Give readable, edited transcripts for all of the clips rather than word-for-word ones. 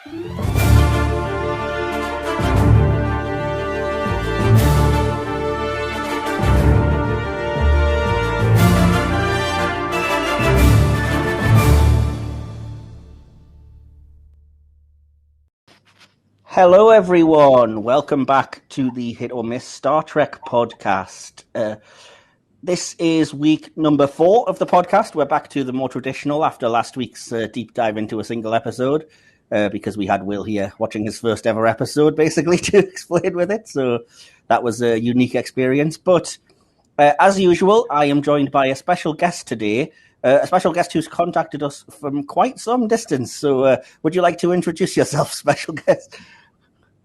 Hello, everyone. Welcome back to the Hit or Miss Star Trek podcast. This is week number 4 of the podcast. We're back to the more traditional after last week's deep dive into a single episode, because we had Will here watching his first ever episode, basically, to explain with it. So that was a unique experience. But as usual, I am joined by a special guest today. A special guest who's contacted us from quite some distance. So would you like to introduce yourself, special guest?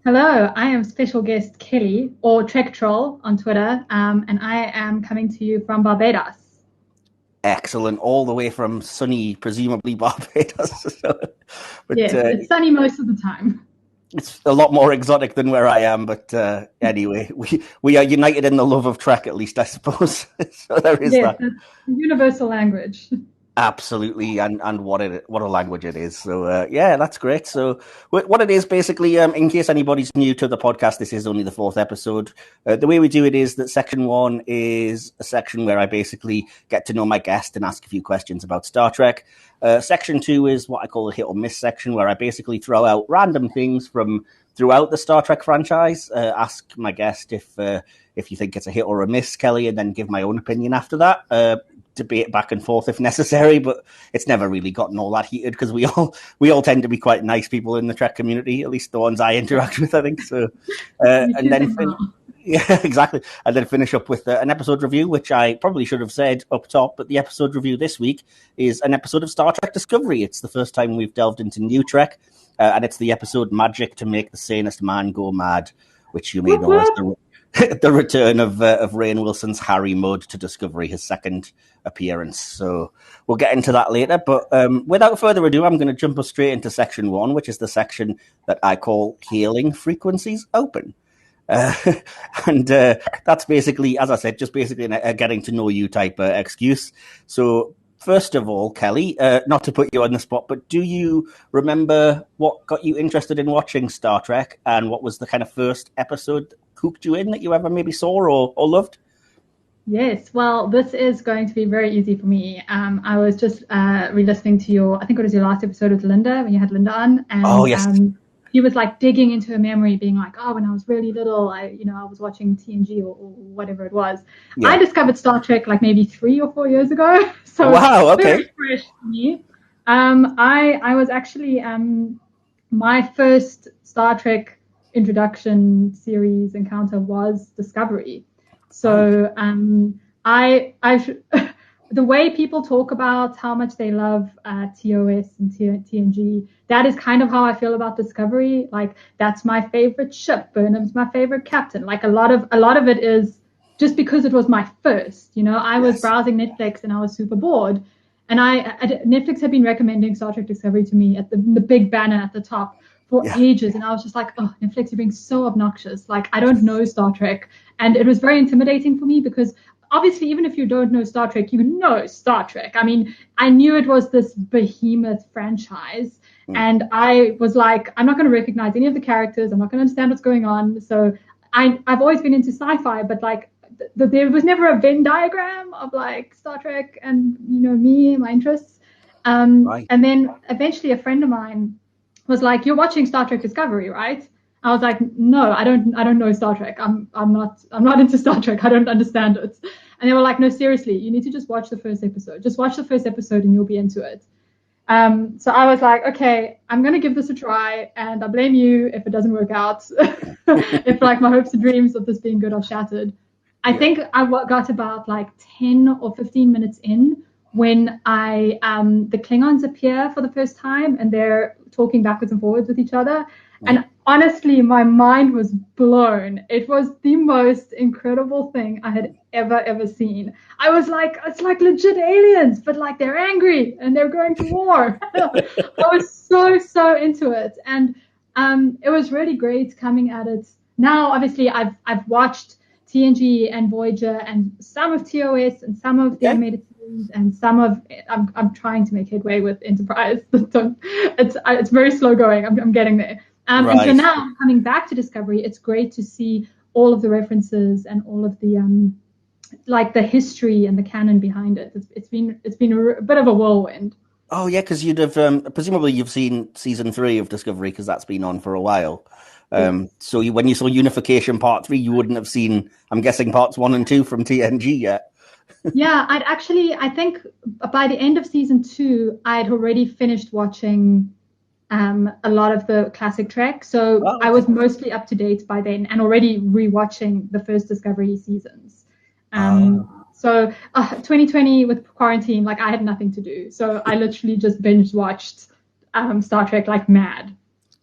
Hello, I am special guest Kelly, or Trek Troll on Twitter, and I am coming to you from Barbados. Excellent, all the way from sunny, presumably Barbados. But, yes, it's sunny most of the time. It's a lot more exotic than where I am, but anyway, we are united in the love of Trek, at least, I suppose. So there is that. It's a universal language. Absolutely, and what a language it is. So yeah, that's great. So what it is basically, in case anybody's new to the podcast, this is only the 4th episode. The way we do it is that section 1 is a section where I basically get to know my guest and ask a few questions about Star Trek. Section 2 is what I call a hit or miss section, where I basically throw out random things from throughout the Star Trek franchise. Ask my guest if you think it's a hit or a miss, Kelly, and then give my own opinion after that. Debate back and forth if necessary, but it's never really gotten all that heated because we all tend to be quite nice people in the Trek community, at least the ones I interact with, I think. So, and then yeah, exactly, and then finish up with an episode review, which I probably should have said up top, but the episode review this week is an episode of Star Trek Discovery. It's the first time we've delved into new Trek, and it's the episode "Magic to Make the Sanest Man Go Mad," which you may know as the return of Rainn Wilson's Harry Mudd to Discovery, his second appearance. So we'll get into that later. But without further ado, I'm going to jump us straight into section 1, which is the section that I call Hailing Frequencies Open. And that's basically, as I said, just basically a getting to know you type excuse. So first of all, Kelly, not to put you on the spot, but do you remember what got you interested in watching Star Trek, and what was the kind of first episode that hooked you in that you ever maybe saw or loved? Yes, well, this is going to be very easy for me. I was just re-listening to I think it was your last episode with Linda, when you had Linda on, and oh, yes. He was like digging into her memory, being like, oh, when I was really little, I was watching TNG or whatever it was. Yeah. I discovered Star Trek like maybe 3 or 4 years ago. So wow, okay. Very fresh to me. I was actually, my first Star Trek introduction series encounter was Discovery. So the way people talk about how much they love TOS and TNG, that is kind of how I feel about Discovery. Like, that's my favorite ship. Burnham's my favorite captain. Like, a lot of it is just because it was my first. I was browsing Netflix and I was super bored, and Netflix had been recommending Star Trek Discovery to me at the big banner at the top for ages, and I was just like, oh, Netflix, you're being so obnoxious. Like, I don't know Star Trek, and it was very intimidating for me because obviously, even if you don't know Star Trek, you know Star Trek. I mean, I knew it was this behemoth franchise, and I was like, I'm not going to recognize any of the characters. I'm not going to understand what's going on. So I've always been into sci-fi, but like there was never a Venn diagram of like Star Trek and me and my interests. Right. And then eventually, a friend of mine was like, "You're watching Star Trek Discovery, right?" I was like, "No, I don't know Star Trek. I'm not into Star Trek. I don't understand it." And they were like, "No, seriously, you need to just watch the first episode. Just watch the first episode and you'll be into it." So I was like, "Okay, I'm gonna give this a try, and I blame you if it doesn't work out. If like my hopes and dreams of this being good are shattered." I think I got about like 10 or 15 minutes in when the Klingons appear for the first time and they're talking backwards and forwards with each other. And honestly, my mind was blown. It was the most incredible thing I had ever seen. I was like, it's like legit aliens, but like they're angry and they're going to war. I was so into it. And it was really great coming at it. Now, obviously, I've watched TNG and Voyager and some of TOS and some of the animated series and some of I'm trying to make headway with Enterprise. It's very slow going. I'm getting there. And so now coming back to Discovery, it's great to see all of the references and all of the like the history and the canon behind it. It's been a bit of a whirlwind. Oh yeah, because you'd have presumably you've seen season 3 of Discovery because that's been on for a while. So when you saw Unification Part 3, you wouldn't have seen, I'm guessing, parts 1 and 2 from TNG yet. Yeah, I think by the end of season 2, I'd already finished watching a lot of the classic Trek. So I was mostly up to date by then and already rewatching the first Discovery seasons. So 2020 with quarantine, like I had nothing to do. So I literally just binge watched Star Trek like mad.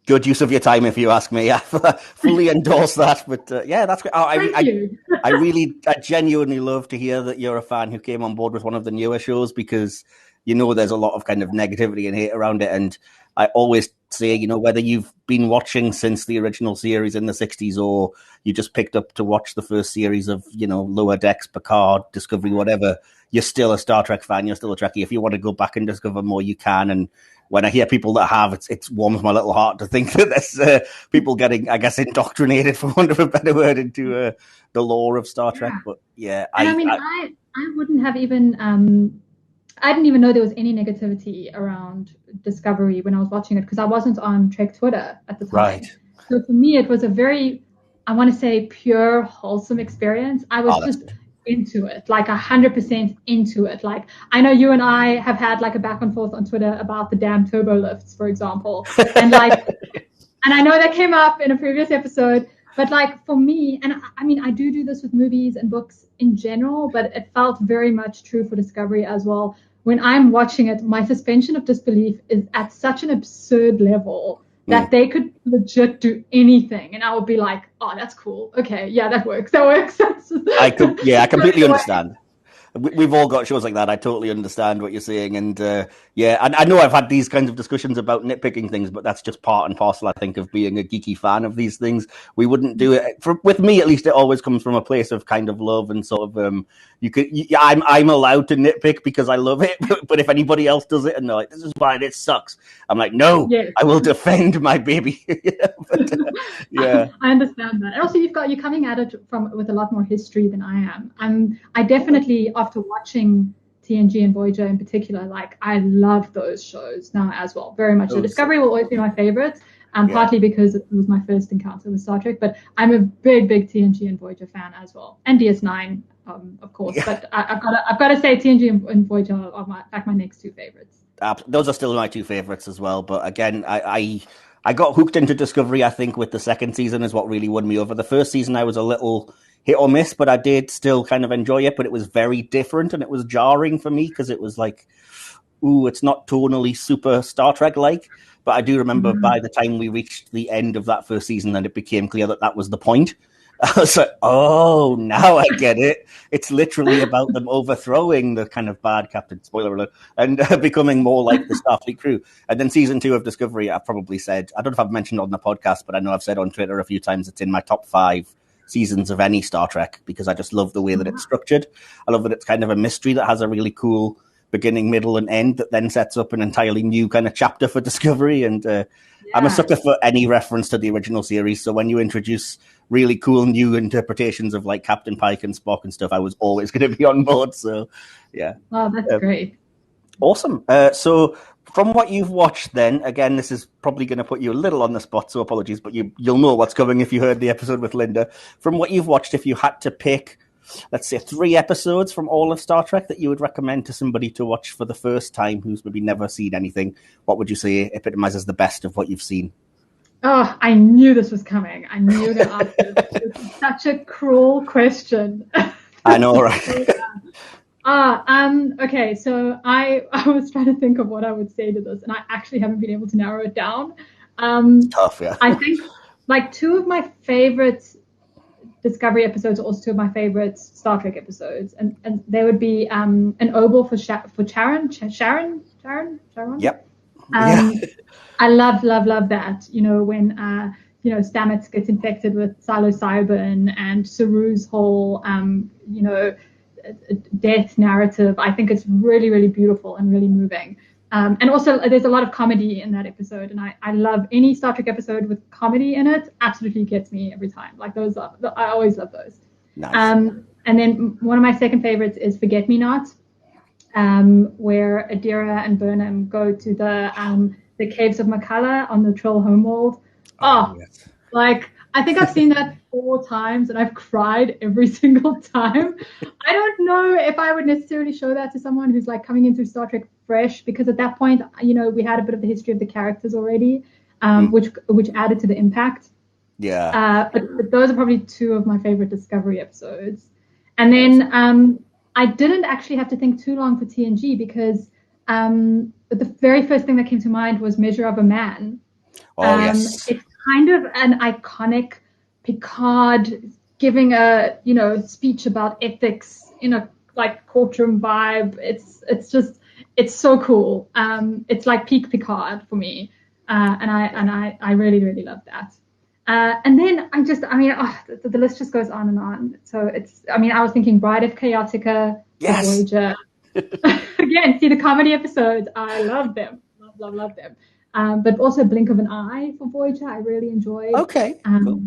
Good use of your time, if you ask me. I fully endorse that. But yeah, that's great. Thank you. I genuinely love to hear that you're a fan who came on board with one of the newer shows, because there's a lot of kind of negativity and hate around it. And I always say, whether you've been watching since the original series in the 60s or you just picked up to watch the first series of, Lower Decks, Picard, Discovery, whatever, you're still a Star Trek fan. You're still a Trekkie. If you want to go back and discover more, you can. And when I hear people that have, it warms my little heart to think that there's people getting, I guess, indoctrinated, for want of a better word, into the lore of Star Trek. But yeah, I wouldn't have even, I didn't even know there was any negativity around Discovery when I was watching it, because I wasn't on Trek Twitter at the time. Right. So for me, it was a very, I want to say, pure, wholesome experience. I was just into it, like 100% into it. Like, I know you and I have had like a back and forth on Twitter about the damn turbo lifts, for example. And like, and I know that came up in a previous episode, but like for me, and I mean, I do this with movies and books in general, but it felt very much true for Discovery as well. When I'm watching it, my suspension of disbelief is at such an absurd level that they could legit do anything, and I would be like, "Oh, that's cool. Okay, yeah, that works. That works." I completely understand. We've all got shows like that. I totally understand what you're saying, and and I know I've had these kinds of discussions about nitpicking things, but that's just part and parcel, I think, of being a geeky fan of these things. We wouldn't do it with me, at least. It always comes from a place of kind of love and sort of I'm allowed to nitpick because I love it, but if anybody else does it and they're like, "This is fine, it sucks," I'm like, "No, I will defend my baby." But, I understand that, and also you're coming at it with a lot more history than I am. I definitely, after watching TNG and Voyager in particular, like I love those shows now as well, very much. So Discovery will always be my favorite, partly because it was my first encounter with Star Trek, but I'm a big TNG and Voyager fan as well, and DS9, of course. Yeah. But I've got to say TNG and Voyager are my next two favorites. Those are still my two favorites as well. But again, I got hooked into Discovery, I think, with the second season is what really won me over. The first season I was a little hit or miss, but I did still kind of enjoy it. But it was very different, and it was jarring for me because it was like, ooh, it's not tonally super Star Trek-like. But I do remember by the time we reached the end of that first season, and it became clear that was the point. I was like, oh, now I get it. It's literally about them overthrowing the kind of bad captain, spoiler alert, and becoming more like the Starfleet crew. And then season 2 of Discovery, I've probably said, I don't know if I've mentioned it on the podcast, but I know I've said on Twitter a few times, it's in my top 5 seasons of any Star Trek, because I just love the way that it's structured. I love that it's kind of a mystery that has a really cool beginning, middle, and end that then sets up an entirely new kind of chapter for Discovery. And I'm a sucker for any reference to the original series. So when you introduce really cool new interpretations of like Captain Pike and Spock and stuff, I was always going to be on board. So yeah. Oh, that's great. Awesome. So from what you've watched then, again, this is probably going to put you a little on the spot, so apologies, but you'll know what's coming if you heard the episode with Linda. From what you've watched, if you had to pick, let's say 3 episodes from all of Star Trek that you would recommend to somebody to watch for the first time who's maybe never seen anything, what would you say epitomizes the best of what you've seen? Oh, I knew this was coming. I knew that answer. It's such a cruel question. I know, right? Okay, so I was trying to think of what I would say to this, and I actually haven't been able to narrow it down. Tough, yeah. I think like 2 of my favorite Discovery episodes are also 2 of my favorite Star Trek episodes, and they would be an oboe for Sharon. Yep. I love that. You know, when Stamets gets infected with psilocybin, and Saru's whole, death narrative. I think it's really, really beautiful and really moving. And also, there's a lot of comedy in that episode, and I love any Star Trek episode with comedy in it. Absolutely gets me every time. Like I always love those. Nice. And then one of my second favorites is Forget Me Not, where Adira and Burnham go to the caves of Makala on the Trill homeworld. Yes. Like, I think I've seen that 4 times and I've cried every single time. I don't know if I would necessarily show that to someone who's like coming into Star Trek fresh, because at that point, we had a bit of the history of the characters already, which added to the impact. Yeah. But those are probably 2 of my favorite Discovery episodes. And then I didn't actually have to think too long for TNG, because the very first thing that came to mind was Measure of a Man. Yes. It's kind of an iconic Picard giving a speech about ethics in a like courtroom vibe. It's so cool. It's like peak Picard for me, and I really, really love that. And then the list just goes on and on. So I was thinking Bride of Chaotica, Yes. Voyager. Again, see the comedy episodes. I love them. Love them. But also Blink of an Eye for Voyager, I really enjoyed. Okay. Cool.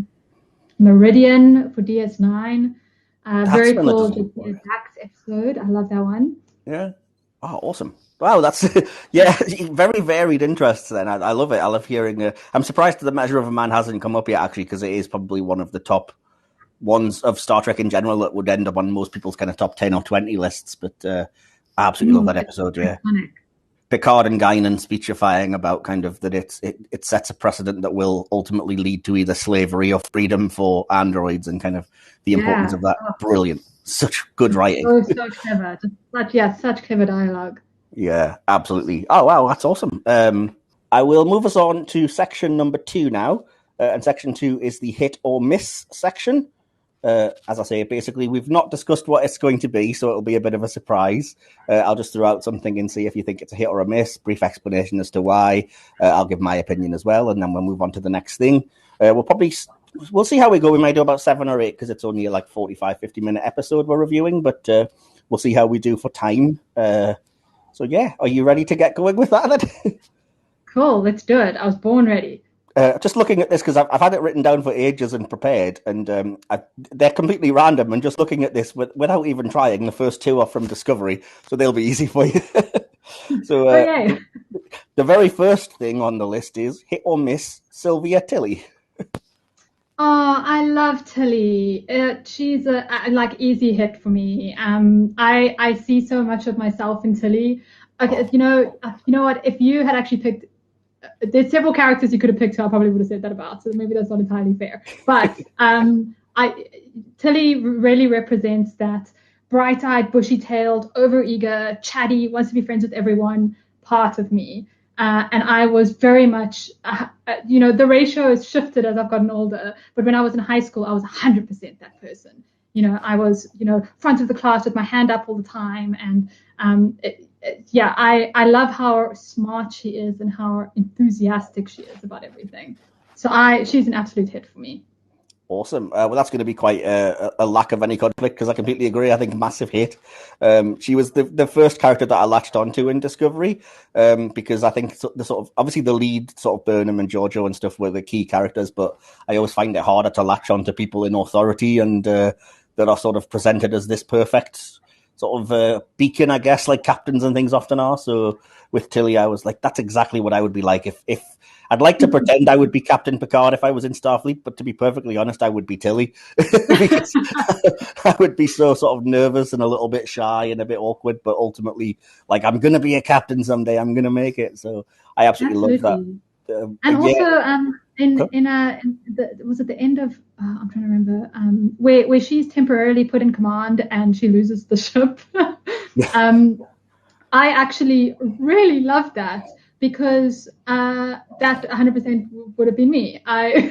Meridian for DS9. Very cool Dax episode. I love that one. Yeah. Oh, awesome. Wow, that's very varied interests then. I love it. I love hearing. I'm surprised that the Measure of a Man hasn't come up yet, actually, because it is probably one of the top ones of Star Trek in general that would end up on most people's kind of top 10 or 20 lists. But I absolutely love that episode. Yeah. Iconic. Picard and Guinan speechifying about kind of that it sets a precedent that will ultimately lead to either slavery or freedom for androids, and kind of the importance of that. Brilliant. Such good writing. So clever. Such clever dialogue. Yeah, absolutely. Oh, wow, that's awesome. I will move us on to section number 2 now. And section 2 is the hit or miss section. As I say, basically, we've not discussed what it's going to be, so it'll be a bit of a surprise. I'll just throw out something and see if you think it's a hit or a miss. Brief explanation as to why. I'll give my opinion as well, and then we'll move on to the next thing. We'll see how we go. We might do about 7 or 8, because it's only like 45, 50-minute episode we're reviewing, but we'll see how we do for time. So, yeah, are you ready to get going with that? Cool, let's do it. I was born ready. Just looking at this, because I've had it written down for ages and prepared, and they're completely random. And just looking at this without even trying, the first 2 are from Discovery, so they'll be easy for you. So the very first thing on the list is hit or miss Sylvia Tilly. Oh, I love Tilly. She's a easy hit for me. I see so much of myself in Tilly. Okay, you know what? If you had actually picked, there's several characters you could have picked who I probably would have said that about. So maybe that's not entirely fair. But Tilly really represents that bright-eyed, bushy-tailed, over-eager, chatty, wants to be friends with everyone part of me. And I was very much, the ratio has shifted as I've gotten older. But when I was in high school, I was 100% that person. I was, front of the class with my hand up all the time. And I love how smart she is and how enthusiastic she is about everything. So she's an absolute hit for me. Awesome. Well, that's going to be quite a lack of any conflict, because I completely agree. I think massive hit. She was the first character that I latched onto in Discovery, because I think the sort of, obviously the lead sort of Burnham and Giorgio and stuff were the key characters, but I always find it harder to latch onto people in authority and that are sort of presented as this perfect sort of beacon, I guess, like captains and things often are. So with Tilly, I was like, that's exactly what I would be like if I'd like to pretend I would be Captain Picard if I was in Starfleet, but to be perfectly honest, I would be Tilly. Because I would be so sort of nervous and a little bit shy and a bit awkward, but ultimately, like, I'm going to be a captain someday. I'm going to make it. So I absolutely love that. And was it the end of, I'm trying to remember, where she's temporarily put in command and she loses the ship. I actually really love that, because that 100% would have been me. I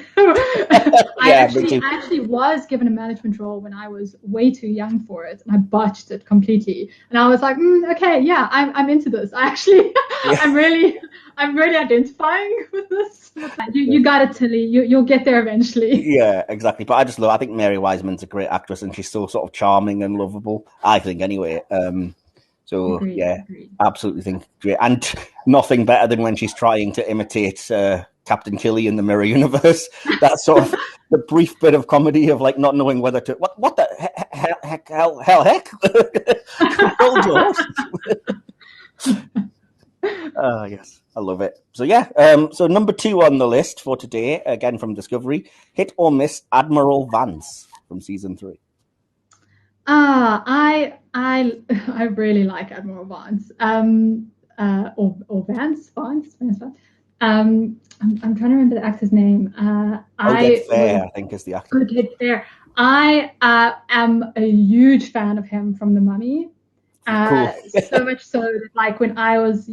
actually was given a management role when I was way too young for it, and I botched it completely. And I was like, okay, yeah, I'm into this. I actually, I'm really identifying with this. You got it, Tilly. You'll get there eventually. Yeah, exactly. But I think Mary Wiseman's a great actress, and she's so sort of charming and lovable, I think, anyway. So Agreed. absolutely think great. And nothing better than when she's trying to imitate Captain Killy in the Mirror Universe. That sort of the brief bit of comedy of like not knowing whether to what the heck hold your horses. Yes, I love it. So so number 2 on the list for today, again from Discovery, hit or miss Admiral Vance from season 3. I really like Admiral Vance. Or Vance. I'm trying to remember the actor's name. Oded Fair, I think, is the actor. Oded Fair. I am a huge fan of him from The Mummy. Cool. So much so that, like, when I was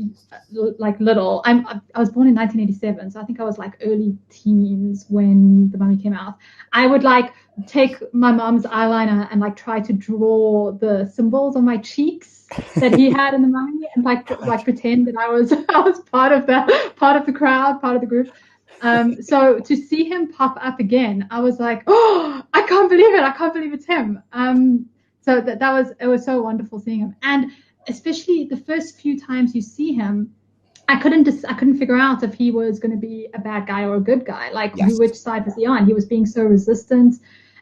like little, I was born in 1987, so I think I was like early teens when The Mummy came out. I would like take my mom's eyeliner and like try to draw the symbols on my cheeks that he had in The Mummy, and like pretend that I was part of the crowd, part of the group. So to see him pop up again, I was like, oh, I can't believe it! I can't believe it's him. So it was so wonderful seeing him, and especially the first few times you see him, I couldn't figure out if he was going to be a bad guy or a good guy. Like, which side was he on? He was being so resistant,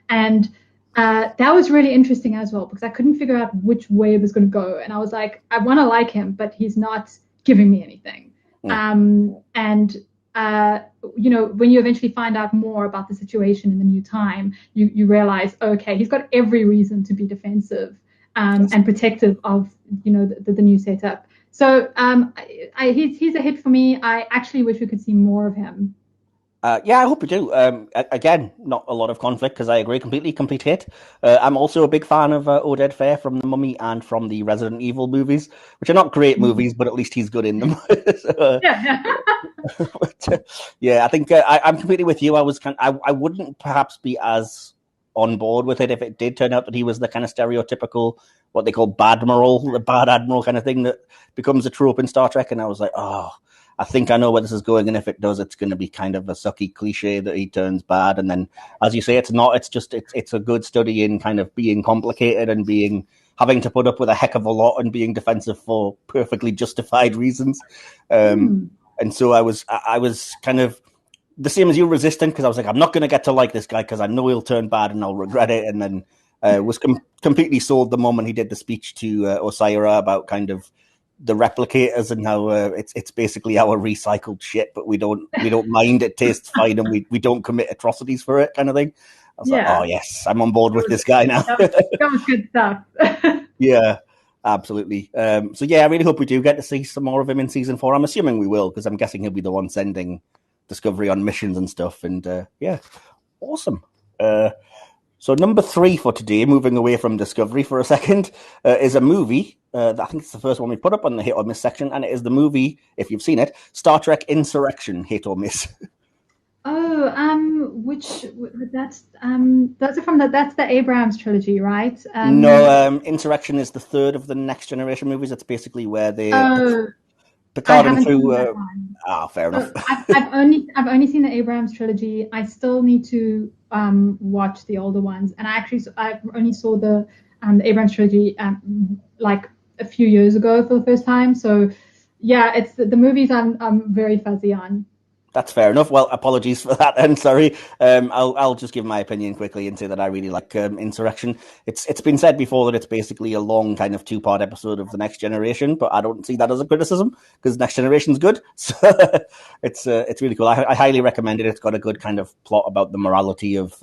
and that was really interesting as well, because I couldn't figure out which way it was going to go, and I was like, I want to like him, but he's not giving me anything. When you eventually find out more about the situation in the new time, you realize, okay, he's got every reason to be defensive and protective of, the new setup. So he's a hit for me. I actually wish we could see more of him. I hope we do. Again, not a lot of conflict, because I agree completely. Complete hit. I'm also a big fan of Oded Fair from The Mummy and from the Resident Evil movies, which are not great movies, but at least he's good in them. I think I'm completely with you. I wouldn't perhaps be as on board with it if it did turn out that he was the kind of stereotypical, what they call the bad admiral kind of thing that becomes a trope in Star Trek. And I was like, I think I know where this is going, and if it does, it's going to be kind of a sucky cliche that he turns bad. And then, as you say, it's not. It's just it's a good study in kind of being complicated and having to put up with a heck of a lot and being defensive for perfectly justified reasons. And so I was kind of the same as you, resistant, because I was like, I'm not going to get to like this guy because I know he'll turn bad and I'll regret it. And then was completely sold the moment he did the speech to Osira about kind of the replicators and how it's basically our recycled shit, but we don't mind. It tastes fine, and we don't commit atrocities for it, kind of thing. I was like, oh yes, I'm on board with this guy now. That was good stuff. Yeah, absolutely. I really hope we do get to see some more of him in season 4. I'm assuming we will, because I'm guessing he'll be the one sending Discovery on missions and stuff. And awesome. So number 3 for today, moving away from Discovery for a second, is a movie. I think it's the first one we put up on the hit or miss section, and it is the movie, if you've seen it, Star Trek Insurrection, hit or miss. That's the Abrams trilogy, right? No, Insurrection is the third of the Next Generation movies. It's basically where they Picard and crew. Fair enough. I've only seen the Abrams trilogy. I still need to watch the older ones, and I only saw the Abrams trilogy like a few years ago for the first time. So yeah, it's the movies I'm very fuzzy on. That's fair enough. Well, apologies for that. And sorry. I'll just give my opinion quickly and say that I really like Insurrection. It's been said before that it's basically a long kind of 2-part episode of the Next Generation, but I don't see that as a criticism, because Next Generation's good. So it's really cool. I highly recommend it. It's got a good kind of plot about the morality of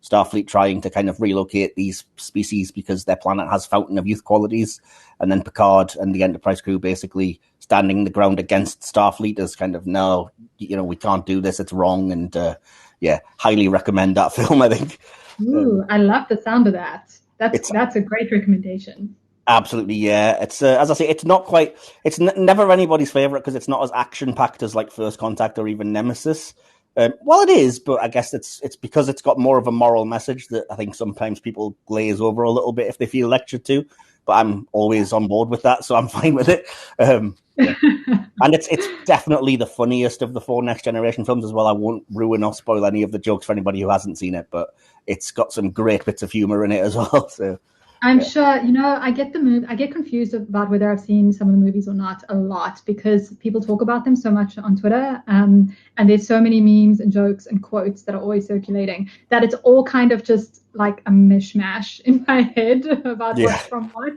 Starfleet trying to kind of relocate these species because their planet has Fountain of Youth qualities, and then Picard and the Enterprise crew basically standing the ground against Starfleet as kind of, no, we can't do this, it's wrong. And highly recommend that film, I think. Ooh, I love the sound of that. That's a great recommendation. Absolutely, yeah. It's as I say, it's not quite. It's never anybody's favorite because it's not as action packed as like First Contact or even Nemesis. Well, it is, but I guess it's because it's got more of a moral message that I think sometimes people glaze over a little bit if they feel lectured to. But I'm always on board with that, so I'm fine with it. Yeah. And it's definitely the funniest of the four Next Generation films as well. I won't ruin or spoil any of the jokes for anybody who hasn't seen it, but it's got some great bits of humor in it as well. So I'm yeah. sure, I get I get confused about whether I've seen some of the movies or not a lot because people talk about them so much on Twitter. And there's so many memes and jokes and quotes that are always circulating that it's all kind of just like a mishmash in my head about Yeah. what's from what.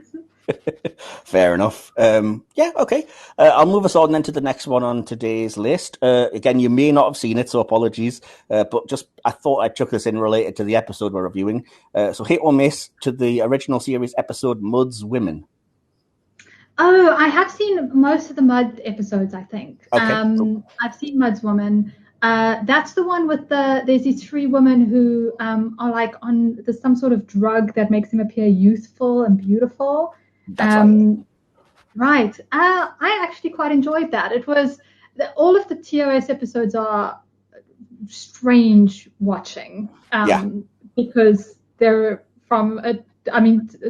Fair enough. Yeah, okay. I'll move us on then to the next one on today's list. Again, you may not have seen it, so apologies. But just I thought I'd chuck this in related to the episode we're reviewing. So hit or miss to the original series episode Mud's Women. Oh, I have seen most of the Mud episodes, I think. Okay. Cool. I've seen Mud's Woman. That's the one with there's these three women who are like on some sort of drug that makes them appear youthful and beautiful. That's right. Right. I actually quite enjoyed that. It was all of the TOS episodes are strange watching because they're from a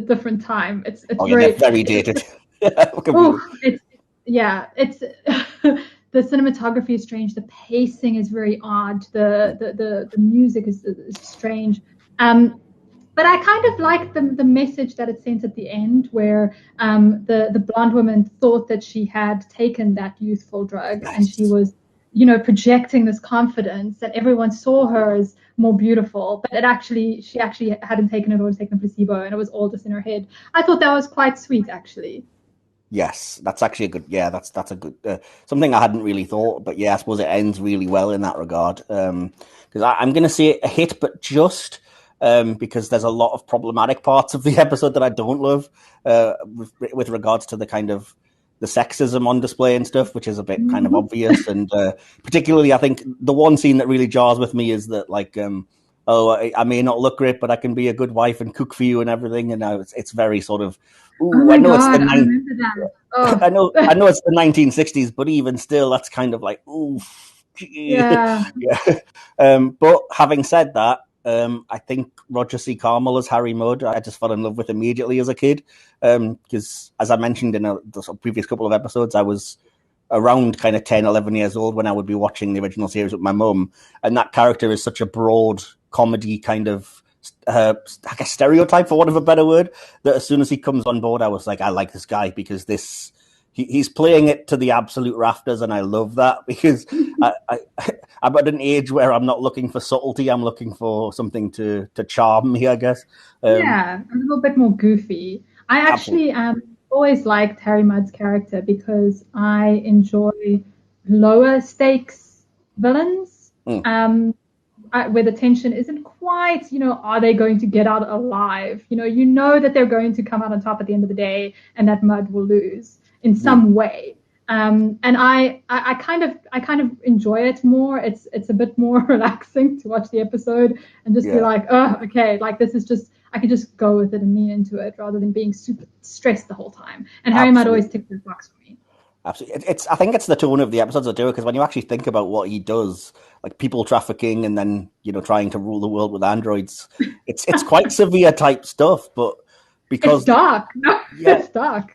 different time. It's They're very dated. it's the cinematography is strange. The pacing is very odd. The music is strange. But I kind of like the message that it sent at the end, where the blonde woman thought that she had taken that youthful drug, Nice. and she was, projecting this confidence that everyone saw her as more beautiful, but she actually hadn't taken it or taken a placebo, and it was all just in her head. I thought that was quite sweet, actually. Yes, that's actually a good. Yeah, that's a good something I hadn't really thought, but yeah, I suppose it ends really well in that regard. Because I'm going to say a hit, but just because there's a lot of problematic parts of the episode that I don't love with regards to the kind of the sexism on display and stuff, which is a bit kind of obvious. And particularly, I think the one scene that really jars with me is that like. I may not look great, but I can be a good wife and cook for you and everything. And now it's very sort of, Oh my God, I remember that. Oh. I know it's the 1960s, but even still, that's kind of like, ooh, Yeah. yeah. But having said that, I think Roger C. Carmel as Harry Mudd, I just fell in love with immediately as a kid. Because as I mentioned in the previous couple of episodes, I was around kind of 10, 11 years old when I would be watching the original series with my mum. And that character is such a broad comedy kind of I guess stereotype, for want of a better word, that as soon as he comes on board, I was like, I like this guy because he's playing it to the absolute rafters, and I love that because I'm at an age where I'm not looking for subtlety, I'm looking for something to charm me, I guess. Yeah, a little bit more goofy. I actually always liked Harry Mudd's character because I enjoy lower stakes villains. Where the tension isn't quite, are they going to get out alive? That they're going to come out on top at the end of the day, and that Mudd will lose in some way. And I kind of enjoy it more. It's a bit more relaxing to watch the episode and just be like, oh, okay, like this is just, I can just go with it and lean into it rather than being super stressed the whole time. And Harry Mudd always ticks the box for me. Absolutely. I think it's the tone of the episodes that do it, because when you actually think about what he does, like people trafficking and then, trying to rule the world with androids, it's quite severe type stuff, but because it's dark. No, it's dark.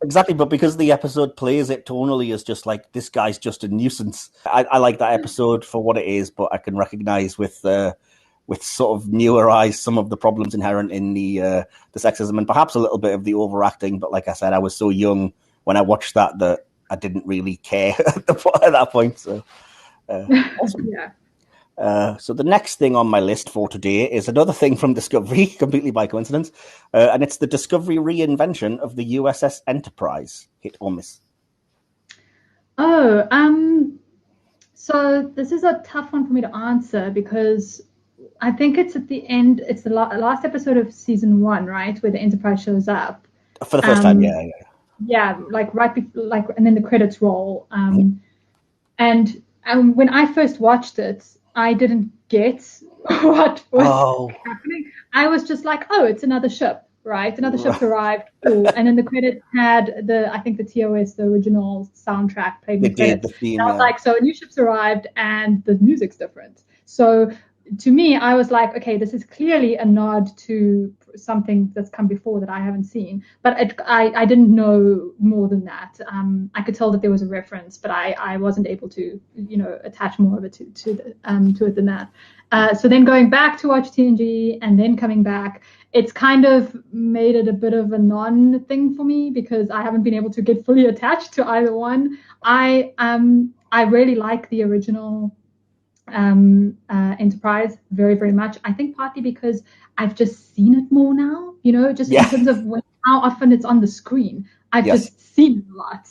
Exactly, but because the episode plays it tonally as just like, this guy's just a nuisance. I like that episode for what it is, but I can recognize with sort of newer eyes some of the problems inherent in the sexism and perhaps a little bit of the overacting. But like I said, I was so young when I watched that I didn't really care at that point. So, awesome. Yeah. So the next thing on my list for today is another thing from Discovery, completely by coincidence, and it's the Discovery reinvention of the USS Enterprise. Hit or miss? So this is a tough one for me to answer because I think it's at the end. It's the last episode of season 1, right, where the Enterprise shows up for the first time. Yeah. Yeah, like right before, and then the credits roll. And when I first watched it, I didn't get what was happening. I was just like, oh, it's another ship. right? Another ship's arrived. Cool. And then the credits had I think the TOS, the original soundtrack played in the credits. The theme, and I was like, so a new ship's arrived and the music's different. So to me, I was like, okay, this is clearly a nod to something that's come before that I haven't seen. But I didn't know more than that. I could tell that there was a reference, but I wasn't able to, attach more of it to it than that. So then going back to watch TNG and then coming back, it's kind of made it a bit of a non-thing for me because I haven't been able to get fully attached to either one. I really like the original Enterprise very, very much. I think partly because I've just seen it more now, just in terms of how often it's on the screen. I've just seen it a lot.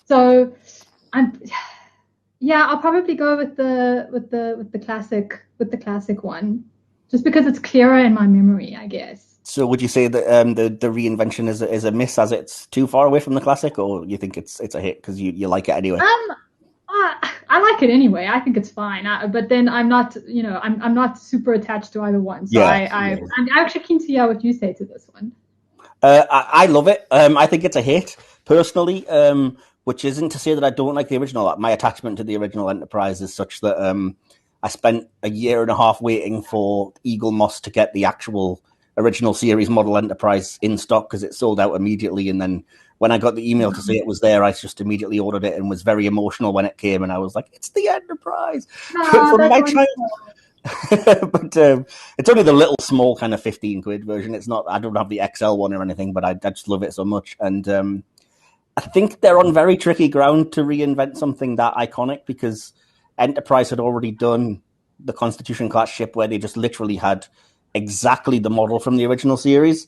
So I'll probably go with the classic one, just because it's clearer in my memory, I guess. So would you say that the reinvention is a miss, as it's too far away from the classic, or you think it's a hit because you like it anyway? I like it anyway. I think it's fine. But then I'm not, I'm not super attached to either one. So I'm actually keen to hear what you say to this one. I love it. I think it's a hit personally, which isn't to say that I don't like the original. My attachment to the original Enterprise is such that I spent a year and a half waiting for Eagle Moss to get the actual original series model Enterprise in stock because it sold out immediately. And then when I got the email to say it was there, I just immediately ordered it and was very emotional when it came. And I was like, it's the Enterprise from my child. But it's only the little small kind of 15 quid version. It's not, I don't have the XL one or anything, but I just love it so much. And I think they're on very tricky ground to reinvent something that iconic because Enterprise had already done the Constitution class ship where they just literally had exactly the model from the original series,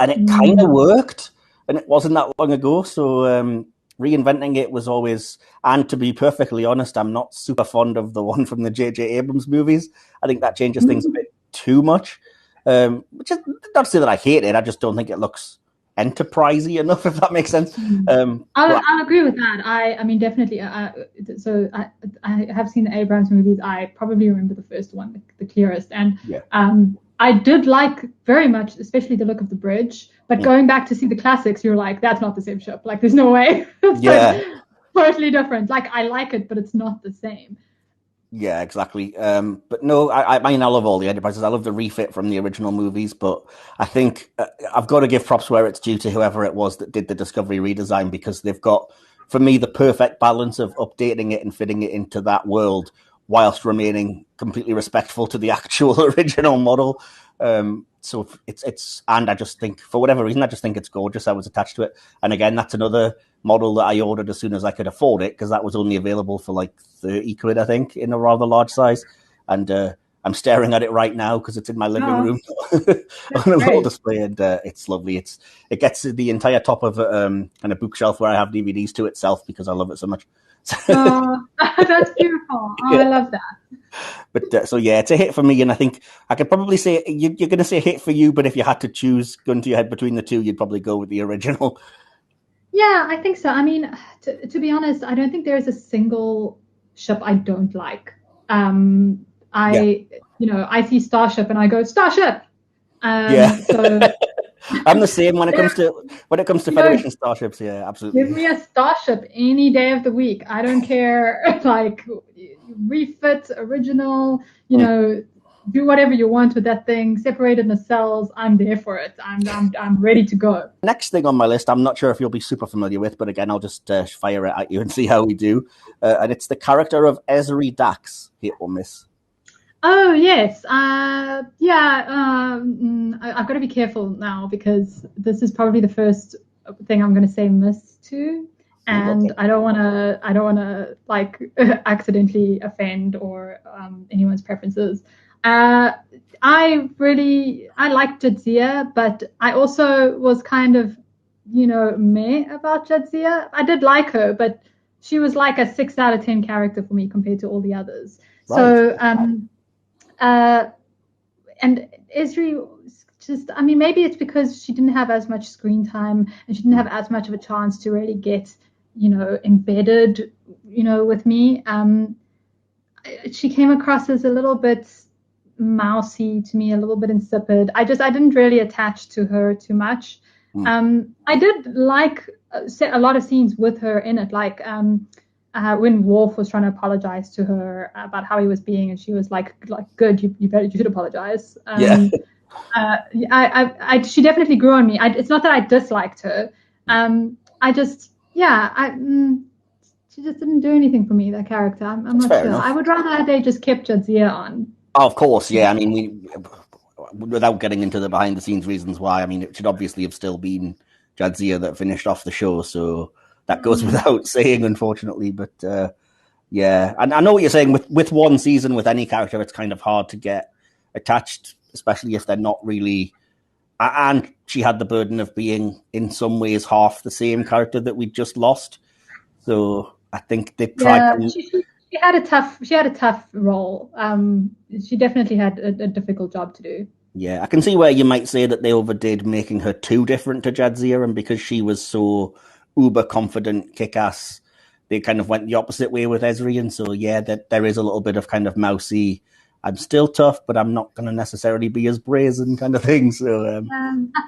and it kind of worked, and it wasn't that long ago. So reinventing it was always, and to be perfectly honest, I'm not super fond of the one from the J.J. Abrams movies. I think that changes things a bit too much. Which is not to say that I hate it, I just don't think it looks enterprisey enough, if that makes sense. I'll agree with that. I mean, definitely. So I have seen the Abrams movies. I probably remember the first one the clearest, and I did like very much, especially the look of the bridge. But going back to see the classics, you're like, that's not the same ship. Like, there's no way. It's like totally different. Like, I like it, but it's not the same. Yeah, exactly. But no, I mean, I love all the Enterprises. I love the refit from the original movies, but I think I've got to give props where it's due to whoever it was that did the Discovery redesign, because they've got, for me, the perfect balance of updating it and fitting it into that world whilst remaining completely respectful to the actual original model. So it's, and I just think, for whatever reason, I just think it's gorgeous. I was attached to it. And again, that's another model that I ordered as soon as I could afford it, because that was only available for like 30 quid, I think, in a rather large size. And I'm staring at it right now because it's in my living room on a little display, and it's lovely. It gets the entire top of kind of bookshelf where I have DVDs to itself because I love it so much. That's beautiful. I love that. But so yeah, it's a hit for me, and I think I could probably say you're going to say hit for you. But if you had to choose, gun to your head between the two, you'd probably go with the original. Yeah, I think so. I mean, to be honest, I don't think there is a single ship I don't like. I see Starship and I go Starship. So I'm the same when it comes to Federation starships. Yeah, absolutely. Give me a Starship any day of the week. I don't care, like refit, original, do whatever you want with that thing. Separate in the cells. I'm there for it. I'm ready to go. Next thing on my list, I'm not sure if you'll be super familiar with, but again, I'll just fire it at you and see how we do. And it's the character of Ezri Dax, hit or miss. Oh, yes. I've got to be careful now because this is probably the first thing I'm going to say miss to. And I don't want to like accidentally offend or anyone's preferences. I liked Jadzia, but I also was kind of, meh about Jadzia. I did like her, but she was like a 6 out of 10 character for me compared to all the others. Right. So, and Ezri just, I mean, maybe it's because she didn't have as much screen time and she didn't have as much of a chance to really get, embedded, with me. She came across as a little bit mousy to me, a little bit insipid. I didn't really attach to her too much. I did like a lot of scenes with her in it, like when Worf was trying to apologize to her about how he was being, and she was like good, you should apologize. She definitely grew on me. It's not that I disliked her. She just didn't do anything for me, that character. I'm not sure. Enough. I would rather they just kept Jadzia on. Oh, of course, yeah. I mean, without getting into the behind the scenes reasons why, I mean, it should obviously have still been Jadzia that finished off the show, so that goes without saying, unfortunately. But yeah, and I know what you're saying. With one season, with any character, it's kind of hard to get attached, especially if they're not really. And she had the burden of being, in some ways, half the same character that we just lost. So I think they tried. Yeah, she had a tough role. She definitely had a difficult job to do. Yeah, I can see where you might say that they overdid making her too different to Jadzia, and because she was so uber confident, kick-ass, they kind of went the opposite way with Ezri. And so, yeah, there is a little bit of kind of mousy, I'm still tough, but I'm not going to necessarily be as brazen kind of thing. So I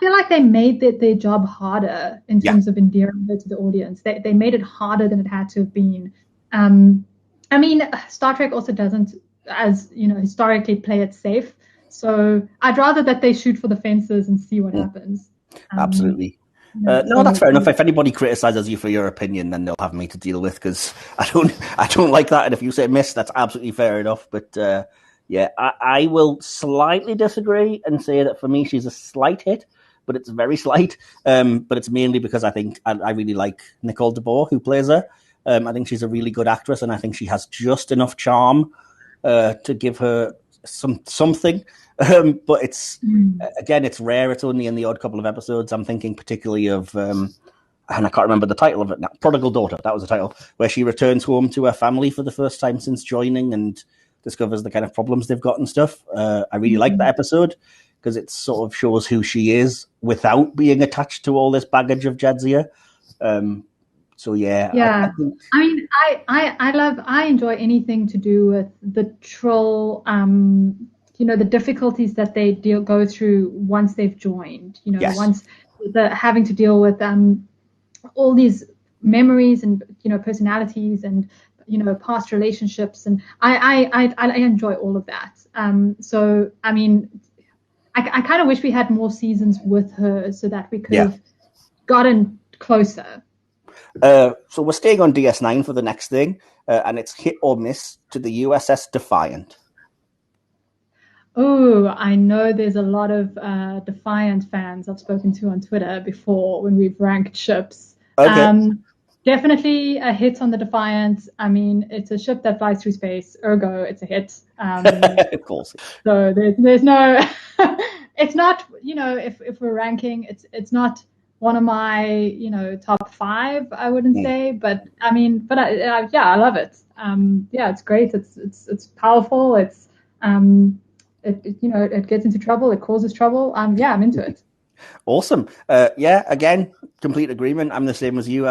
feel like they made their job harder in terms of endearing her to the audience. They made it harder than it had to have been. I mean, Star Trek also doesn't, as you know, historically play it safe. So I'd rather that they shoot for the fences and see what happens. Absolutely. No, that's fair enough. If anybody criticizes you for your opinion, then they'll have me to deal with, because I don't like that. And if you say miss, that's absolutely fair enough. But yeah, I will slightly disagree and say that for me, she's a slight hit, but it's very slight. But it's mainly because I think I really like Nicole DeBoer, who plays her. I think she's a really good actress, and I think she has just enough charm to give her something. But it's again, it's rare. It's only in the odd couple of episodes. I'm thinking particularly of, and I can't remember the title of it now. Prodigal Daughter, that was the title, where she returns home to her family for the first time since joining and discovers the kind of problems they've got and stuff. I really like that episode because it sort of shows who she is without being attached to all this baggage of Jadzia. So yeah. I mean, I enjoy anything to do with the troll. The difficulties that they go through once they've joined. Once having to deal with all these memories and personalities and past relationships, and I enjoy all of that. So I mean, I kind of wish we had more seasons with her so that we could have gotten closer. So we're staying on DS9 for the next thing, and it's hit or miss to the USS Defiant. Oh, I know there's a lot of Defiant fans I've spoken to on Twitter before when we've ranked ships. Okay. Definitely a hit on the Defiant. I mean, it's a ship that flies through space, ergo it's a hit. Of course. So there's no, it's not, if we're ranking, it's not one of my, top 5, I wouldn't say, but I mean, I love it. It's great. It's powerful. It gets into trouble. It causes trouble. I'm into it. Awesome. Again, complete agreement. I'm the same as you.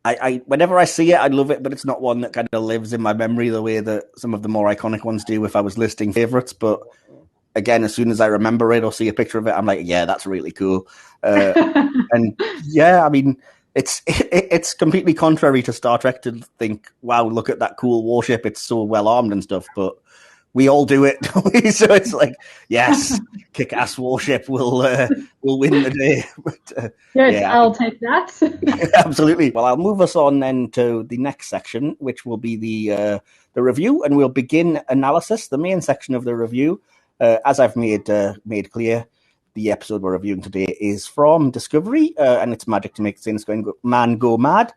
I whenever I see it, I love it, but it's not one that kind of lives in my memory the way that some of the more iconic ones do if I was listing favorites. But again, as soon as I remember it or see a picture of it, I'm like, yeah, that's really cool. And yeah, I mean, it's completely contrary to Star Trek to think, wow, look at that cool warship. It's so well armed and stuff, but we all do it. So it's like, yes, kick-ass warship will win the day. But, I'll take that. Absolutely. Well, I'll move us on then to the next section, which will be the review, and we'll begin analysis, the main section of the review. As I've made clear, the episode we're reviewing today is from Discovery, and it's Magic to Make Things Man Go Mad.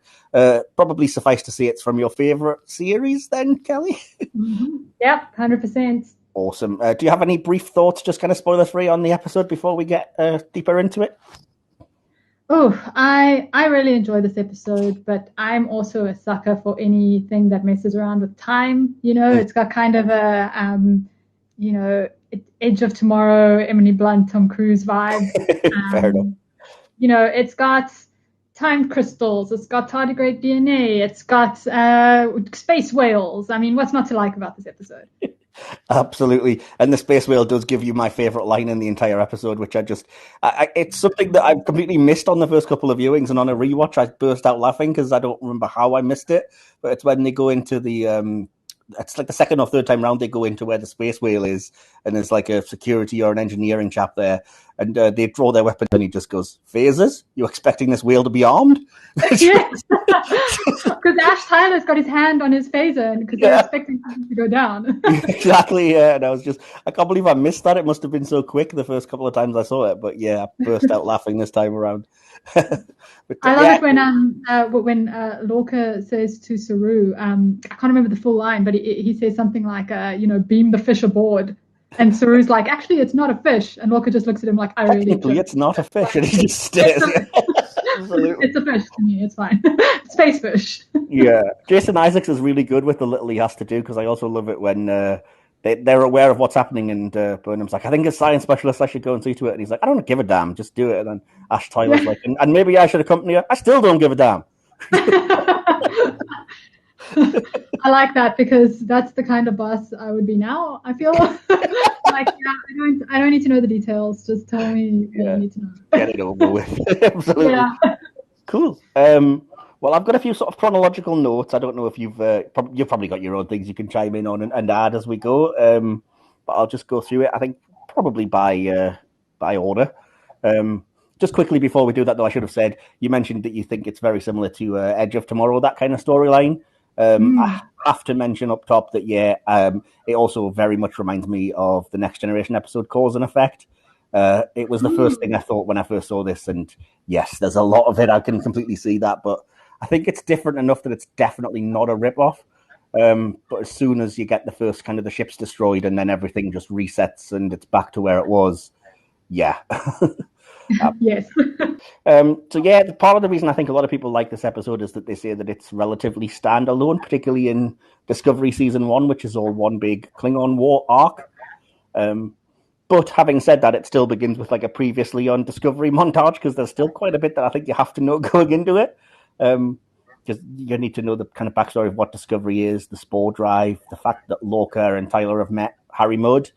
Probably suffice to say it's from your favourite series then, Kelly? Mm-hmm. Yep, 100%. Awesome. Do you have any brief thoughts, just kind of spoiler-free, on the episode before we get deeper into it? Oh, I really enjoy this episode, but I'm also a sucker for anything that messes around with time. It's got kind of a, Edge of Tomorrow, Emily Blunt, Tom Cruise vibe. Fair enough. It's got time crystals. It's got tardigrade DNA. It's got space whales. I mean, what's not to like about this episode? Absolutely. And the space whale does give you my favorite line in the entire episode, which it's something that I've completely missed on the first couple of viewings. And on a rewatch, I burst out laughing because I don't remember how I missed it. But it's when they go into it's like the second or third time round they go into where the space whale is, and there's like a security or an engineering chap there, and they draw their weapons, and he just goes, "Phasers? You expecting this whale to be armed?" Yes, because Ash Tyler's got his hand on his phaser because they're expecting him to go down. Exactly, yeah. And I can't believe I missed that. It must have been so quick the first couple of times I saw it, but yeah, I burst out laughing this time around. But, I love it when Lorca says to Saru, I can't remember the full line, but he says something like, beam the fish aboard. And Saru's like, actually, it's not a fish. And Lorca just looks at him like, I really technically, it's not a fish. And he just stares. Absolutely. It's a fish to me. It's fine. Space fish. Yeah. Jason Isaacs is really good with the little he has to do, because I also love it when they're aware of what's happening, and Burnham's like, I think as science specialist I should go and see to it. And he's like, I don't give a damn. Just do it. And then Ash Tyler's like, and maybe I should accompany her. I still don't give a damn. I like that, because that's the kind of boss I would be now. I feel like, I don't need to know the details. Just tell me what I need to know. Get it over with. Absolutely. Yeah. Cool. Well, I've got a few sort of chronological notes. I don't know if you've probably got your own things you can chime in on and add as we go. But I'll just go through it. I think probably by order. Just quickly before we do that, though, I should have said, you mentioned that you think it's very similar to Edge of Tomorrow, that kind of storyline. I have to mention up top that, it also very much reminds me of the Next Generation episode Cause and Effect. It was the first thing I thought when I first saw this, and yes, there's a lot of it. I can completely see that, but I think it's different enough that it's definitely not a ripoff. But as soon as you get the first kind of the ship's destroyed and then everything just resets and it's back to where it was, yeah. Yes. Part of the reason I think a lot of people like this episode is that they say that it's relatively standalone, particularly in Discovery Season 1, which is all one big Klingon War arc. But having said that, it still begins with like a previously on Discovery montage, because there's still quite a bit that I think you have to know going into it. Because you need to know the kind of backstory of what Discovery is, the spore drive, the fact that Lorca and Tyler have met Harry Mudd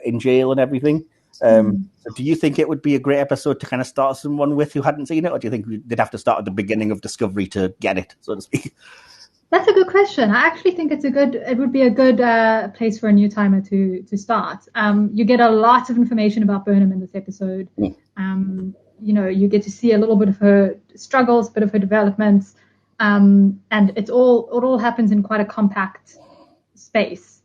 in jail and everything. So do you think it would be a great episode to kind of start someone with who hadn't seen it, or do you think they'd have to start at the beginning of Discovery to get it, so to speak? That's a good question. I actually think it would be a good place for a new timer to start. You get a lot of information about Burnham in this episode. You get to see a little bit of her struggles, a bit of her developments, and it all happens in quite a compact space.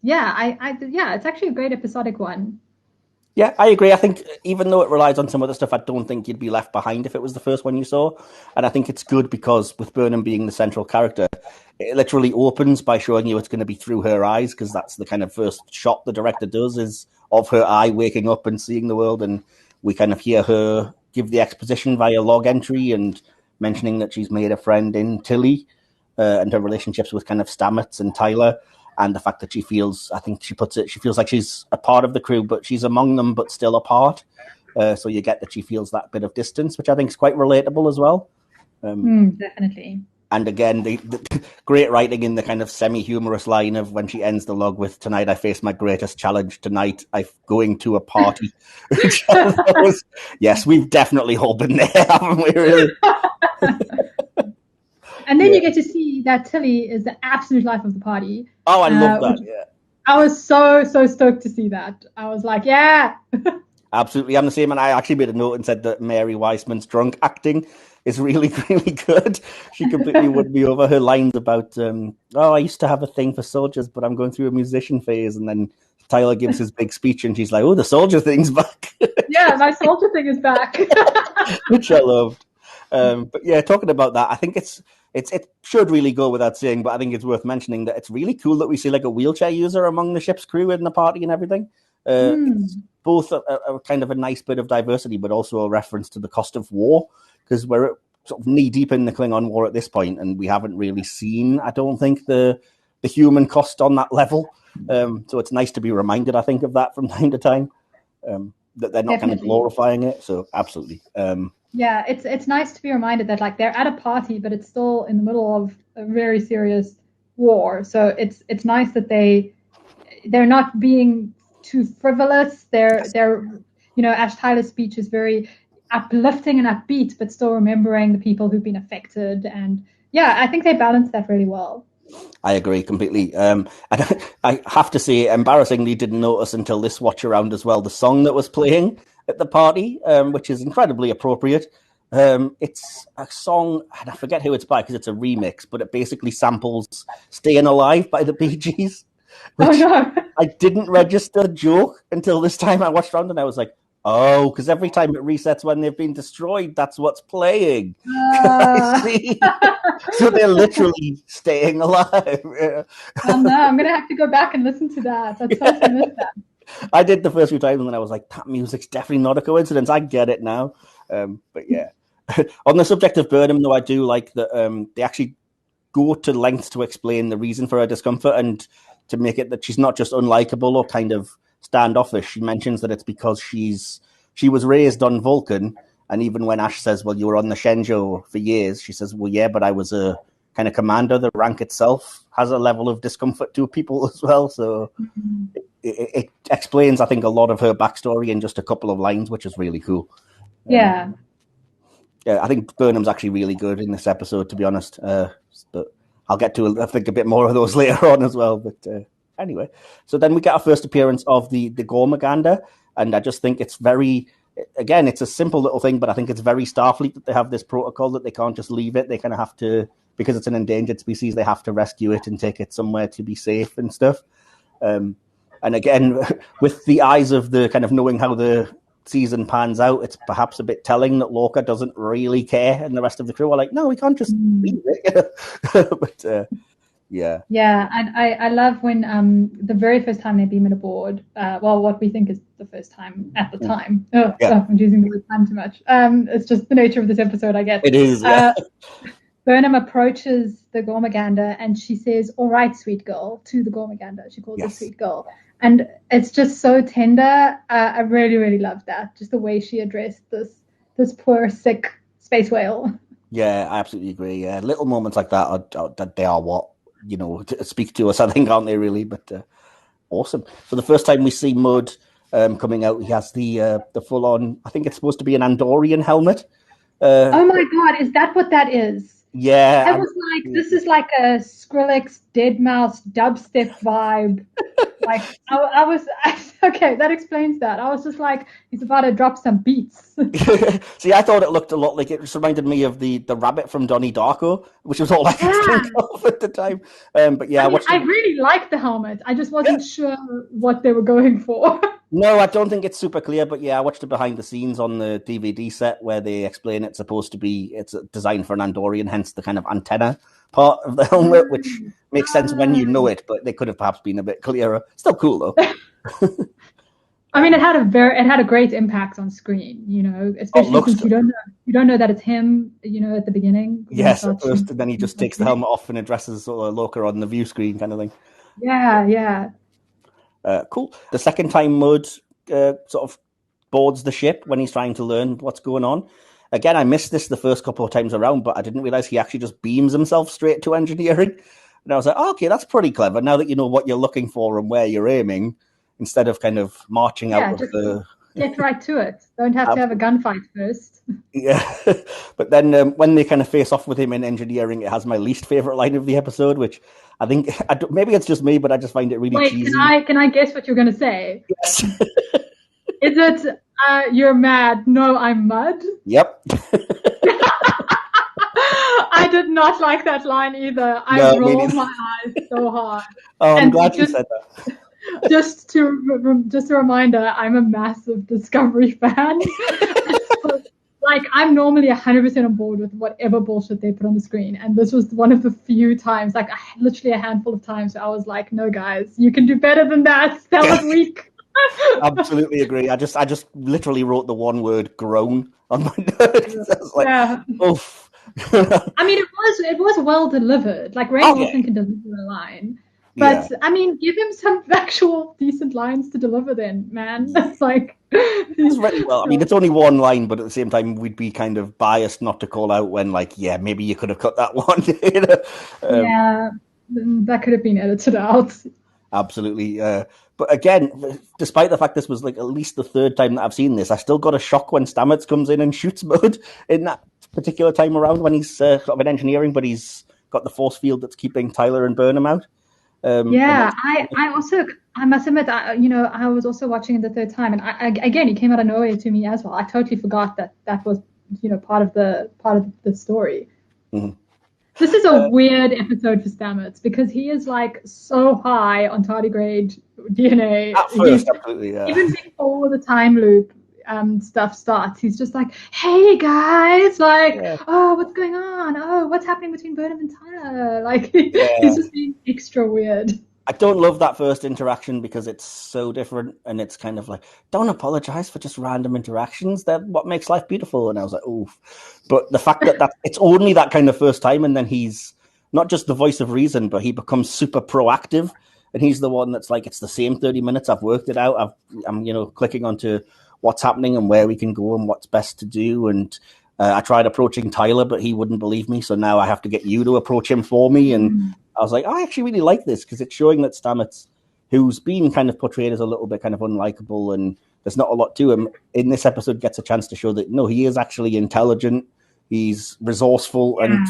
It's actually a great episodic one. Yeah, I agree. I think even though it relies on some other stuff, I don't think you'd be left behind if it was the first one you saw. And I think it's good because with Burnham being the central character, it literally opens by showing you it's going to be through her eyes, because that's the kind of first shot the director does, is of her eye waking up and seeing the world. And we kind of hear her give the exposition via log entry and mentioning that she's made a friend in Tilly and her relationships with kind of Stamets and Tyler. And the fact that she feels, I think she puts it, she feels like she's a part of the crew, but she's among them, but still apart. So you get that she feels that bit of distance, which I think is quite relatable as well. Definitely. And again, the great writing in the kind of semi-humorous line of when she ends the log with, "Tonight I face my greatest challenge. Tonight I'm going to a party." Yes, we've definitely all been there, haven't we, really? And then you get to see that Tilly is the absolute life of the party. Oh, I love that, yeah. I was so stoked to see that. I was like, yeah. Absolutely, I'm the same, and I actually made a note and said that Mary Weissman's drunk acting is really, really good. She completely won me over. Her lines about, I used to have a thing for soldiers, but I'm going through a musician phase, and then Tyler gives his big speech, and she's like, "Oh, the soldier thing's back." Yeah, my soldier thing is back. Which I loved. But yeah, talking about that, I think it should really go without saying, but I think it's worth mentioning that it's really cool that we see like a wheelchair user among the ship's crew in the party and everything. It's both a kind of a nice bit of diversity, but also a reference to the cost of war, because we're sort of knee deep in the Klingon War at this point, and we haven't really seen, I don't think, the human cost on that level. So it's nice to be reminded, I think, of that from time to time, that they're not Definitely. kind of glorifying it. So absolutely. Yeah, it's nice to be reminded that like they're at a party, but it's still in the middle of a very serious war. So it's nice that they're not being too frivolous. They're Ash Tyler's speech is very uplifting and upbeat, but still remembering the people who've been affected. And yeah, I think they balance that really well. I agree completely. And I have to say, embarrassingly, didn't notice until this watch around as well the song that was playing at the party, which is incredibly appropriate. It's a song, and I forget who it's by because it's a remix, but it basically samples "Staying Alive" by the Bee Gees. Which I didn't register the joke until this time I watched around, and I was like, oh, because every time it resets when they've been destroyed, that's what's playing. I see. So they're literally staying alive. Oh no, I'm going to have to go back and listen to that. That's so I missed that. I did the first few times, and then I was like, that music's definitely not a coincidence. I get it now. But yeah. On the subject of Burnham, though, I do like that they actually go to lengths to explain the reason for her discomfort and to make it that she's not just unlikable or kind of standoffish. She mentions that it's because she was raised on Vulcan, and even when Ash says, well, you were on the Shenzhou for years, she says, well, yeah, but I was a kind of commander. The rank itself has a level of discomfort to people as well. So it explains, I think, a lot of her backstory in just a couple of lines, which is really cool. Yeah. Yeah, I think Burnham's actually really good in this episode, to be honest. But I'll get to, I think, a bit more of those later on as well. But anyway, so then we get our first appearance of the Gormagander, and I just think it's very, again, it's a simple little thing, but I think it's very Starfleet that they have this protocol that they can't just leave it. They kind of have to, because it's an endangered species, they have to rescue it and take it somewhere to be safe and stuff. And again, with the eyes of the kind of knowing how the season pans out, it's perhaps a bit telling that Lorca doesn't really care, and the rest of the crew are like, no, we can't just leave it. But yeah. And I love when the very first time they beam it aboard, what we think is the first time at the time. I'm using the word time too much. It's just the nature of this episode, I guess. It is. Burnham approaches the Gormagander and she says, all right, sweet girl, to the Gormagander. She calls her sweet girl. And it's just so tender. I really, really love that. Just the way she addressed this poor, sick space whale. Yeah, I absolutely agree. Yeah, little moments like that they are what, speak to us, I think, aren't they, really? But awesome. So the first time we see Mudd coming out, he has the full-on, I think it's supposed to be an Andorian helmet. Oh my God, is that what that is? Yeah. I was like, this is like a Skrillex, Deadmau5 dubstep vibe. Like, I was okay, that explains that. I was just like, he's about to drop some beats. See, I thought it looked a lot like, it just reminded me of the rabbit from Donnie Darko, which was all I could think of at the time. But yeah, I really liked the helmet. I just wasn't sure what they were going for. No, I don't think it's super clear, but yeah, I watched the behind the scenes on the DVD set where they explain it's supposed to be, it's designed for an Andorian, hence the kind of antenna part of the helmet, which makes sense when you know it, but they could have perhaps been a bit clearer. Still cool though. I mean, it had a great impact on screen, especially since you don't know that it's him, at the beginning. Yes, at first, and then he just takes the helmet off and addresses sort of Lorca on the view screen kind of thing. Yeah. Cool. The second time Mudd sort of boards the ship when he's trying to learn what's going on. Again, I missed this the first couple of times around, but I didn't realize he actually just beams himself straight to engineering. And I was like, okay, that's pretty clever. Now that you know what you're looking for and where you're aiming, instead of kind of marching out of the... Get right to it. Don't have to have a gunfight first. Yeah. But then when they kind of face off with him in engineering, it has my least favorite line of the episode, which I think, maybe it's just me, but I just find it really cheesy. Can I guess what you're going to say? Yes. Is it, you're mad? No, I'm Mudd? Yep. I did not like that line either. I rolled my eyes so hard. Oh, I'm glad you said that. Just a reminder, I'm a massive Discovery fan. Like, I'm normally 100% on board with whatever bullshit they put on the screen. And this was one of the few times, like literally a handful of times, where I was like, no, guys, you can do better than that. That was weak. Absolutely agree. I just literally wrote the one word groan on my notes. I was like, oof. I mean, it was well delivered. Like, Ray Wilson can deliver a line. But, I mean, give him some actual decent lines to deliver then, man. That's like... It's really well. I mean, it's only one line, but at the same time, we'd be kind of biased not to call out when, like, yeah, maybe you could have cut that one. Yeah. That could have been edited out. Absolutely. But again, despite the fact this was like at least the third time that I've seen this, I still got a shock when Stamets comes in and shoots Mud in that particular time around when he's sort of in engineering, but he's got the force field that's keeping Tyler and Burnham out. Yeah, I also, I must admit, I was also watching it the third time, and again, it came out of nowhere to me as well. I totally forgot that was, part of the story. Mm-hmm. This is a weird episode for Stamets because he is like so high on tardigrade DNA. At first, absolutely, yeah. Even before the time loop stuff starts, he's just like, "Hey guys, like, oh, what's going on? Oh, what's happening between Burnham and Tyler?" Like, he's just being extra weird. I don't love that first interaction because it's so different, and it's kind of like, don't apologize for just random interactions. They're what makes life beautiful. And I was like, oof. But the fact that it's only that kind of first time, and then he's not just the voice of reason, but he becomes super proactive, and he's the one that's like, it's the same 30 minutes. I've worked it out. I'm clicking onto what's happening and where we can go and what's best to do. And I tried approaching Tyler, but he wouldn't believe me. So now I have to get you to approach him for me. And I was like, I actually really like this because it's showing that Stamets, who's been kind of portrayed as a little bit kind of unlikable and there's not a lot to him, in this episode gets a chance to show that, no, he is actually intelligent. He's resourceful. And,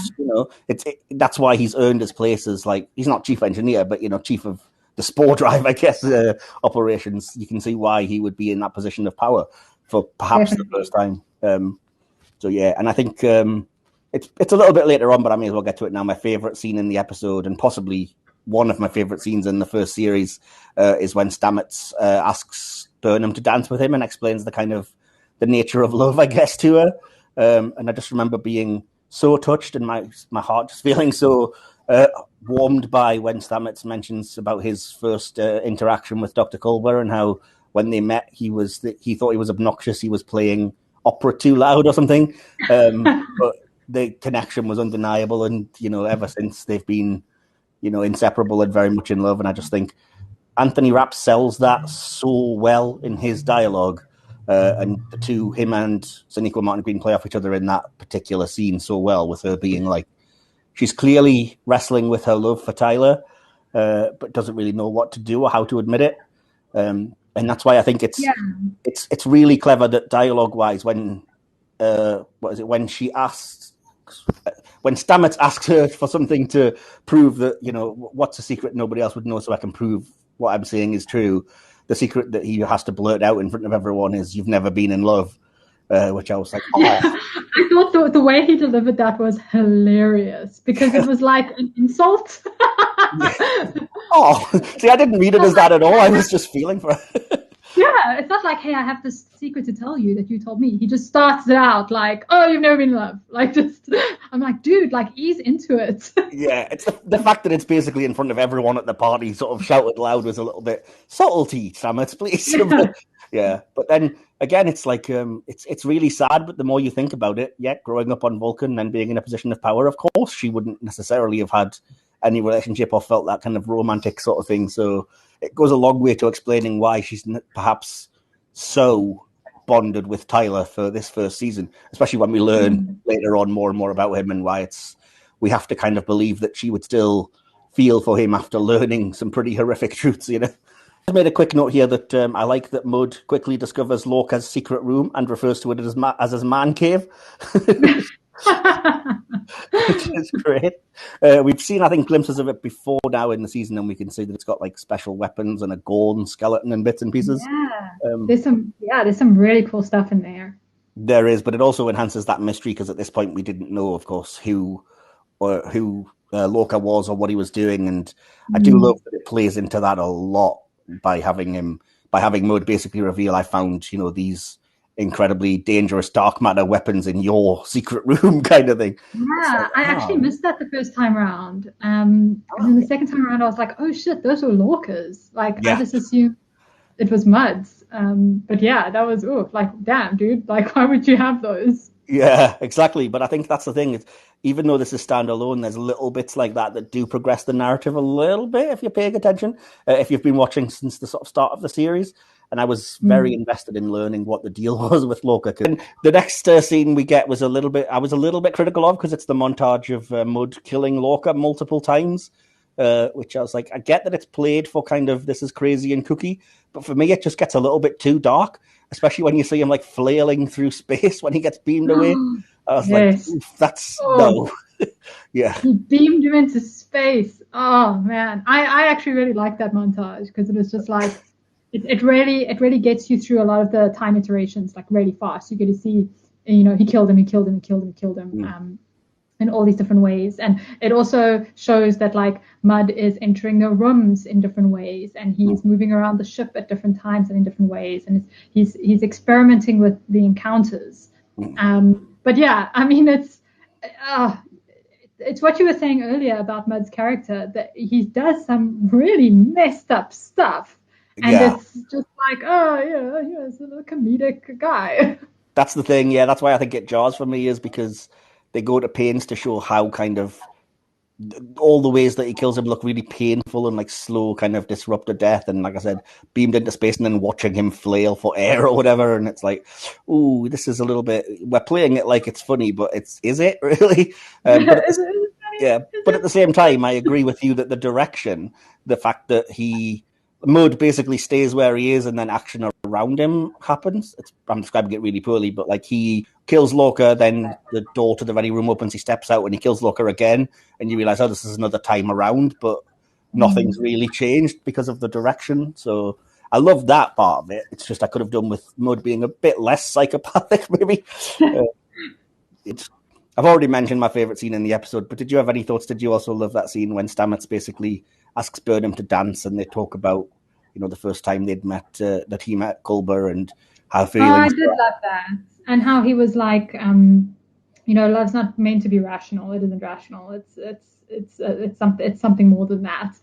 that's why he's earned his place as, like, he's not chief engineer, but, chief of the Spore Drive, I guess, operations. You can see why he would be in that position of power for perhaps the first time. So, yeah, and I think it's a little bit later on, but I may as well get to it now. My favorite scene in the episode, and possibly one of my favorite scenes in the first series, is when Stamets asks Burnham to dance with him and explains the nature of love, I guess, to her. And I just remember being so touched and my heart just feeling so warmed by when Stamets mentions about his first interaction with Dr. Culber and how when they met, he thought he was obnoxious. He was playing opera too loud or something. But the connection was undeniable. And, ever since they've been, inseparable and very much in love. And I just think Anthony Rapp sells that so well in his dialogue. And the two, him and Sonequa Martin Green, play off each other in that particular scene so well, with her being like, she's clearly wrestling with her love for Tyler, but doesn't really know what to do or how to admit it. And that's why I think it's really clever that dialogue-wise, when when Stamets asks her for something to prove that, what's a secret nobody else would know so I can prove what I'm saying is true. The secret that he has to blurt out in front of everyone is, you've never been in love, which I was like, oh. I thought the way he delivered that was hilarious because it was like an insult. Oh, see, I didn't read it as that at all. I was just feeling for it. Yeah, it's not like, hey, I have this secret to tell you that you told me. He just starts it out like, oh, you've never been in love. Like, just, I'm like, dude, like, ease into it. Yeah, it's the fact that it's basically in front of everyone at the party, sort of shouted loud, was a little bit subtlety, Stamets, please. Yeah, but then again, it's like it's really sad. But the more you think about it, growing up on Vulcan and being in a position of power, of course, she wouldn't necessarily have had any relationship or felt that kind of romantic sort of thing. So it goes a long way to explaining why she's perhaps so bonded with Tyler for this first season, especially when we learn later on more and more about him and why we have to kind of believe that she would still feel for him after learning some pretty horrific truths, I made a quick note here that I like that Mud quickly discovers Lorca's secret room and refers to it as his man cave. Which is great. We've seen, I think, glimpses of it before now in the season, and we can see that it's got like special weapons and a Gorn skeleton and bits and pieces. Yeah, there's some really cool stuff in there. There is, but it also enhances that mystery because at this point we didn't know, of course, who Lorca was or what he was doing, and I do love that it plays into that a lot by having Mud basically reveal, I found these incredibly dangerous dark matter weapons in your secret room, kind of thing. Yeah, I actually missed that the first time around. And then the second time around, I was like, oh shit, those were Lorcas. Like, I just assumed it was Mud's. But yeah, that was, like, damn, dude, like, why would you have those? Yeah, exactly. But I think that's the thing. Even though this is standalone, there's little bits like that do progress the narrative a little bit if you're paying attention, if you've been watching since the sort of start of the series. And I was very invested in learning what the deal was with Lorca. And the next scene we get was I was a little bit critical of, because it's the montage of Mud killing Lorca multiple times. which I was like, I get that it's played for kind of this is crazy and kooky, but for me, it just gets a little bit too dark, especially when you see him like flailing through space when he gets beamed away. I was Yes. like, that's Oh. no. Yeah. He beamed him into space. Oh man, I actually really like that montage because it was just like it really gets you through a lot of the time iterations like really fast. You get to see, you know, he killed him, in all these different ways, and it also shows that like Mud is entering the rooms in different ways, and he's moving around the ship at different times and in different ways, and he's experimenting with the encounters. But yeah, I mean it's what you were saying earlier about Mud's character, that he does some really messed up stuff. And it's just like, oh, yeah, he's a little comedic guy. That's the thing, yeah. That's why I think it jars for me, is because they go to pains to show how kind of all the ways that he kills him look really painful and like slow, kind of disrupted death. And like I said, beamed into space and then watching him flail for air or whatever. And it's like, ooh, this is a little bit, we're playing it like it's funny, but is it really? But at the same time, I agree with you that the direction, the fact that Mud basically stays where he is and then action around him happens. I'm describing it really poorly, but like he kills Lorca, then the door to the ready room opens, he steps out and he kills Lorca again, and you realize, oh, this is another time around, but nothing's really changed because of the direction. So I love that part of it. It's just I could have done with Mud being a bit less psychopathic, maybe. I've already mentioned my favorite scene in the episode, but did you have any thoughts? Did you also love that scene when Stamets basically asks Burnham to dance, and they talk about, you know, the first time that he met Culber and how feelings. I did love that, and how he was like, you know, love's not meant to be rational. It isn't rational. It's something more than that.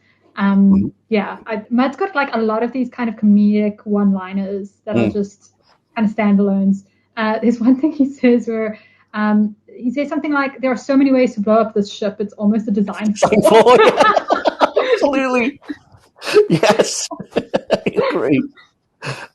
Yeah, Mud's got like a lot of these kind of comedic one-liners that are just kind of standalones. There's one thing he says where he says something like, "There are so many ways to blow up this ship. It's almost a design flaw." Yeah. Absolutely. Yes. I agree.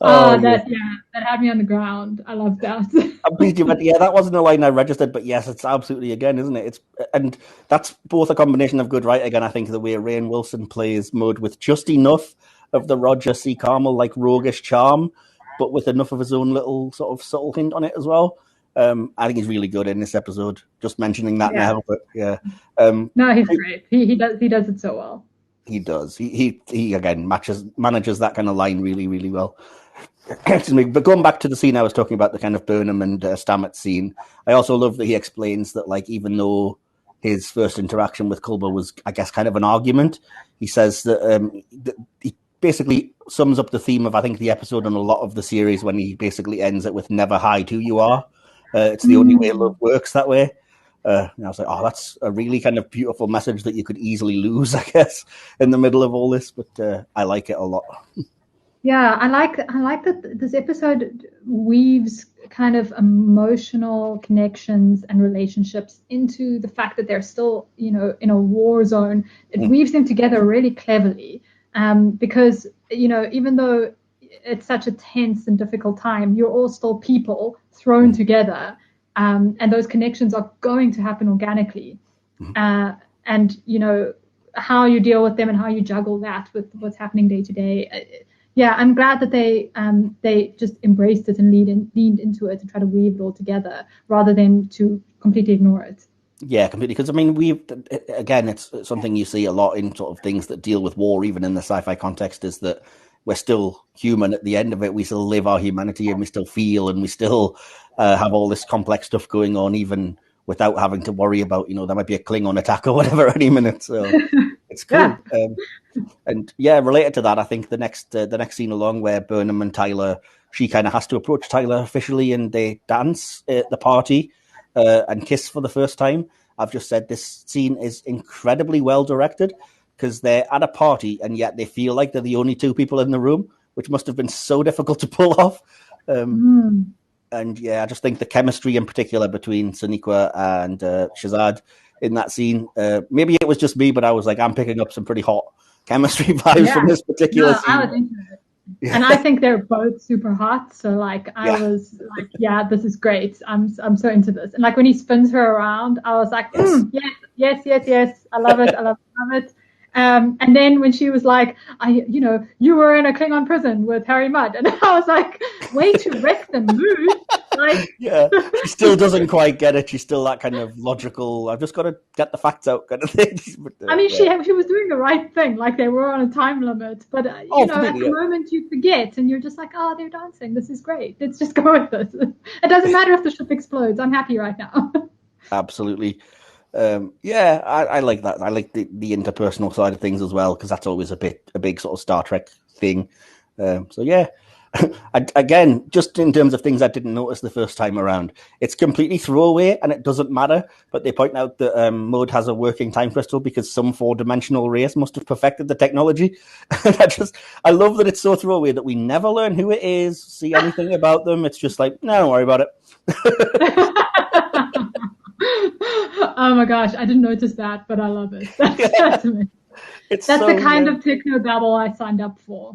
That had me on the ground. I love that. I'm pleased you meant, that wasn't a line I registered, but yes, it's absolutely again, isn't it? And that's both a combination of good writing, and I think the way Rainn Wilson plays Mud with just enough of the Roger C. Carmel like roguish charm, but with enough of his own little sort of subtle hint on it as well. I think he's really good in this episode. Just mentioning that now, but yeah. No, he's great. He does it so well. He does. He again manages that kind of line really, really well. Excuse me. But going back to the scene I was talking about, the kind of Burnham and Stamets scene, I also love that he explains that, like, even though his first interaction with Culber was, I guess, kind of an argument, he says that he basically sums up the theme of, I think, the episode and a lot of the series when he basically ends it with "Never hide who you are." It's the only way love works that way. And I was like, oh, that's a really kind of beautiful message that you could easily lose, I guess, in the middle of all this. But I like it a lot. Yeah, I like that this episode weaves kind of emotional connections and relationships into the fact that they're still, you know, in a war zone. It weaves them together really cleverly, because, you know, even though it's such a tense and difficult time, you're all still people thrown together, and those connections are going to happen organically. And, you know, how you deal with them and how you juggle that with what's happening day to day. Yeah, I'm glad that they just embraced it and leaned into it to try to weave it all together rather than to completely ignore it. Yeah, completely. Because, I mean, it's something you see a lot in sort of things that deal with war, even in the sci-fi context, is that we're still human at the end of it. We still live our humanity and we still feel and we still have all this complex stuff going on, even without having to worry about, you know, there might be a Klingon attack or whatever any minute. So it's cool. And yeah, related to that, I think the next scene along where Burnham and Tyler, she kind of has to approach Tyler officially and they dance at the party and kiss for the first time. I've just said this scene is incredibly well directed because they're at a party and yet they feel like they're the only two people in the room, which must have been so difficult to pull off. And yeah, I just think the chemistry in particular between Sonequa and Shazad in that scene, maybe it was just me, but I was like, I'm picking up some pretty hot chemistry vibes from this particular scene. I was into it. Yeah. And I think they're both super hot. So like, I was like, yeah, this is great. I'm so into this. And like when he spins her around, I was like, yes. I love it. I love it. And then when she was like, you were in a Klingon prison with Harry Mudd. And I was like, way to wreck the mood. Like, yeah, she still doesn't quite get it. She's still that kind of logical, I've just got to get the facts out kind of thing. But, I mean, she was doing the right thing. Like, they were on a time limit. But, at the moment you forget and you're just like, oh, they're dancing. This is great. Let's just go with this. It doesn't matter if the ship explodes. I'm happy right now. Absolutely. I like that. I like the interpersonal side of things as well, because that's always a big sort of Star Trek thing. Again, just in terms of things I didn't notice the first time around, it's completely throwaway and it doesn't matter. But they point out that Mudd has a working time crystal because some 4-dimensional race must have perfected the technology. I love that it's so throwaway that we never learn who it is, see anything about them. It's just like, no, don't worry about it. Oh my gosh, I didn't notice that, but I love it. That's amazing. That's so the kind of techno babble I signed up for.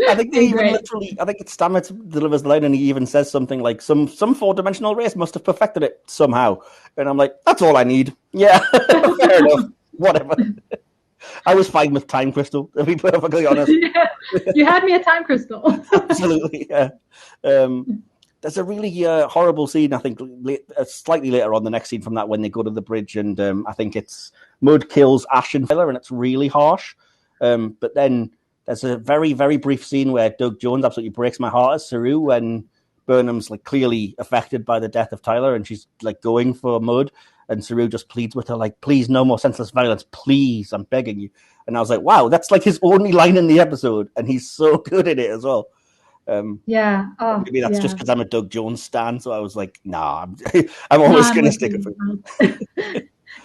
I think they even literally, I think it's Stamets delivers the line and he even says something like, some 4-dimensional race must have perfected it somehow. And I'm like, that's all I need. Yeah, fair enough. Whatever. I was fine with time crystal, to be perfectly honest. Yeah, you had me at time crystal. Absolutely, yeah. There's a really horrible scene, I think, slightly later on, the next scene from that, when they go to the bridge, and I think it's Mudd kills Ash and Tyler, and it's really harsh. But then there's a very, very brief scene where Doug Jones absolutely breaks my heart as Saru, when Burnham's like clearly affected by the death of Tyler, and she's like going for Mudd, and Saru just pleads with her, like, please, no more senseless violence, please, I'm begging you. And I was like, wow, that's like his only line in the episode, and he's so good at it as well. Maybe that's just because I'm a Doug Jones stan, so I was like, nah, I'm always going to stick with him.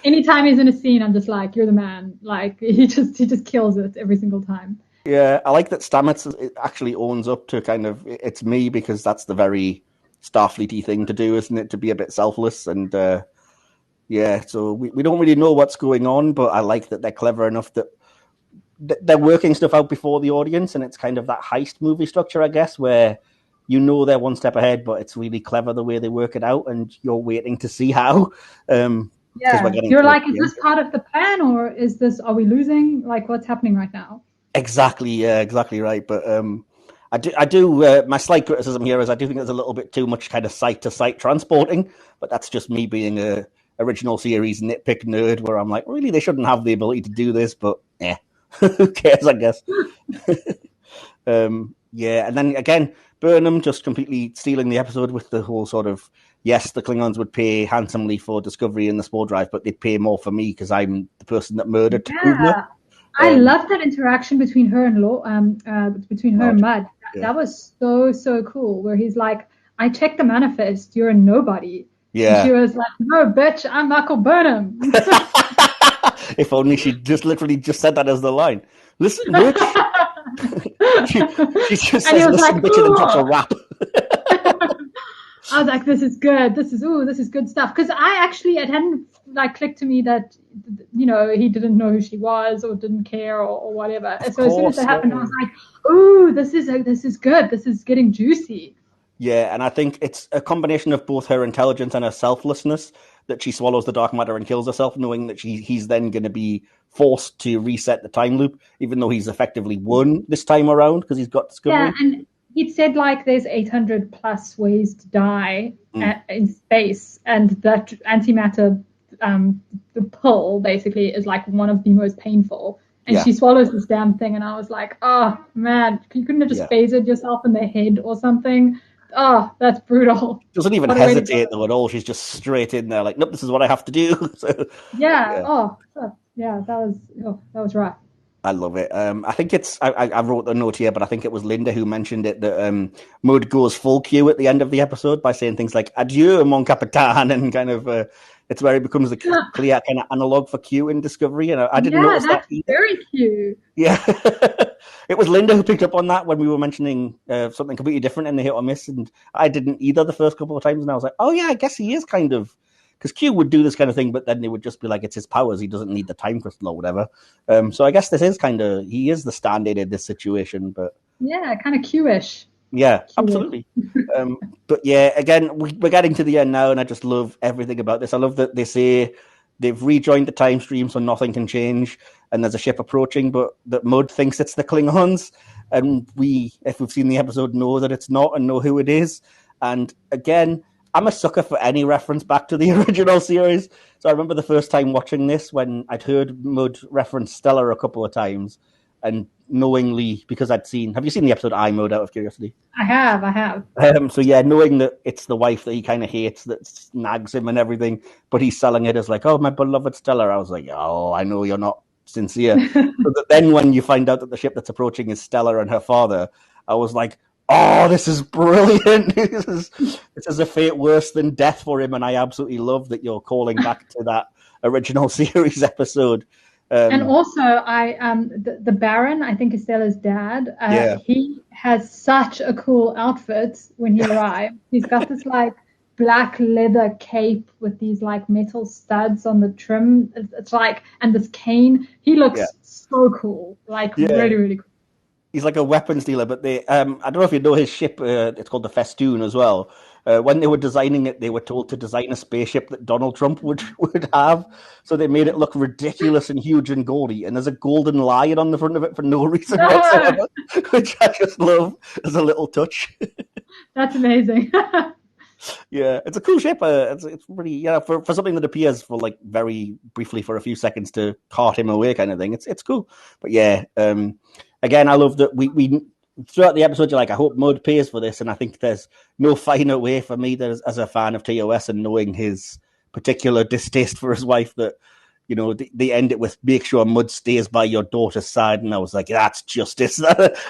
Anytime he's in a scene, I'm just like, you're the man. Like, he just kills it every single time. Yeah, I like that Stamets actually owns up to kind of, it's me, because that's the very Starfleet-y thing to do, isn't it? To be a bit selfless. And so we don't really know what's going on, but I like that they're clever enough that they're working stuff out before the audience, and it's kind of that heist movie structure, I guess, where they're one step ahead, but it's really clever the way they work it out, and you're waiting to see how. You're like, is this part of the plan, or are we losing? Like, what's happening right now? Exactly, yeah, exactly right. But I do my slight criticism here is I do think there's a little bit too much kind of site-to-site transporting, but that's just me being a original series nitpick nerd, where I'm like, really, they shouldn't have the ability to do this, but yeah. Who cares, I guess. And then again, Burnham just completely stealing the episode with the whole sort of, yes, the Klingons would pay handsomely for Discovery and the spore drive, but they'd pay more for me because I'm the person that murdered Kubler. I love that interaction between her and and Mudd. That was so cool, where he's like, I checked the manifest, you're a nobody. Yeah. And she was like, no, bitch, I'm Michael Burnham. If only she literally just said that as the line. Listen, bitch. she just says, listen, like, bitch, and then drops a rap. I was like, this is good. This is good stuff. Because it hadn't like clicked to me that, he didn't know who she was or didn't care or whatever. As soon as that happened, I was like, ooh, this is good. This is getting juicy. Yeah, and I think it's a combination of both her intelligence and her selflessness that she swallows the dark matter and kills herself, knowing that he's then going to be forced to reset the time loop, even though he's effectively won this time around because he's got Discovery. Yeah, and he'd said like there's 800 plus ways to die in space, and that antimatter, the pill basically is like one of the most painful. And she swallows this damn thing, and I was like, oh man, you couldn't have just phasered yourself in the head or something. Oh, that's brutal. Doesn't even hesitate though at all. She's just straight in there, like, nope, this is what I have to do. So, that was rough. I love it. I think I wrote the note here, but I think it was Linda who mentioned it, that Mudd goes full Q at the end of the episode by saying things like adieu, mon capitan, and kind of it's where he becomes a clear kind of analog for Q in Discovery. And I didn't notice that either. Very Q. Yeah. It was Linda who picked up on that when we were mentioning something completely different in the hit or miss, and I didn't either the first couple of times, and I was like, oh yeah, I guess he is kind of, because Q would do this kind of thing, but then they would just be like, it's his powers, he doesn't need the time crystal or whatever. So I guess this is he is the stand-in in this situation, but... Yeah, kind of Q-ish. Yeah, Q-ish. Absolutely. But yeah, again, we're getting to the end now, and I just love everything about this. I love that they say they've rejoined the time stream so nothing can change, and there's a ship approaching, but that Mud thinks it's the Klingons, and we, if we've seen the episode, know that it's not and know who it is. And again, I'm a sucker for any reference back to the original series. So I remember the first time watching this when I'd heard Mud reference Stella a couple of times, and knowingly, because I'd seen, have you seen the episode I Mud, out of curiosity? I have. So yeah, knowing that it's the wife that he kind of hates that nags him and everything, but he's selling it as like, oh, my beloved Stella. I was like, oh, I know you're not sincere. But then when you find out that the ship that's approaching is Stella and her father, I was like, oh, this is brilliant. This is a fate worse than death for him, and I absolutely love that you're calling back to that original series episode. And also, the Baron, I think is Stella's dad. He has such a cool outfit when he arrived. He's got this like black leather cape with these like metal studs on the trim. It's like, and this cane. He looks so cool, like really, really cool. He's like a weapons dealer, but they, I don't know if you know his ship, it's called the Festoon as well. When they were designing it, they were told to design a spaceship that Donald Trump would have. So they made it look ridiculous and huge and gaudy. And there's a golden lion on the front of it for no reason whatsoever, which I just love as a little touch. That's amazing. Yeah, it's a cool ship. It's pretty, for something that appears for like very briefly for a few seconds to cart him away kind of thing. It's cool. But yeah, again, I love that we throughout the episode, you're like, I hope Mud pays for this. And I think there's no finer way for me as a fan of TOS and knowing his particular distaste for his wife that, you know, they end it with make sure Mud stays by your daughter's side. And I was like, that's justice.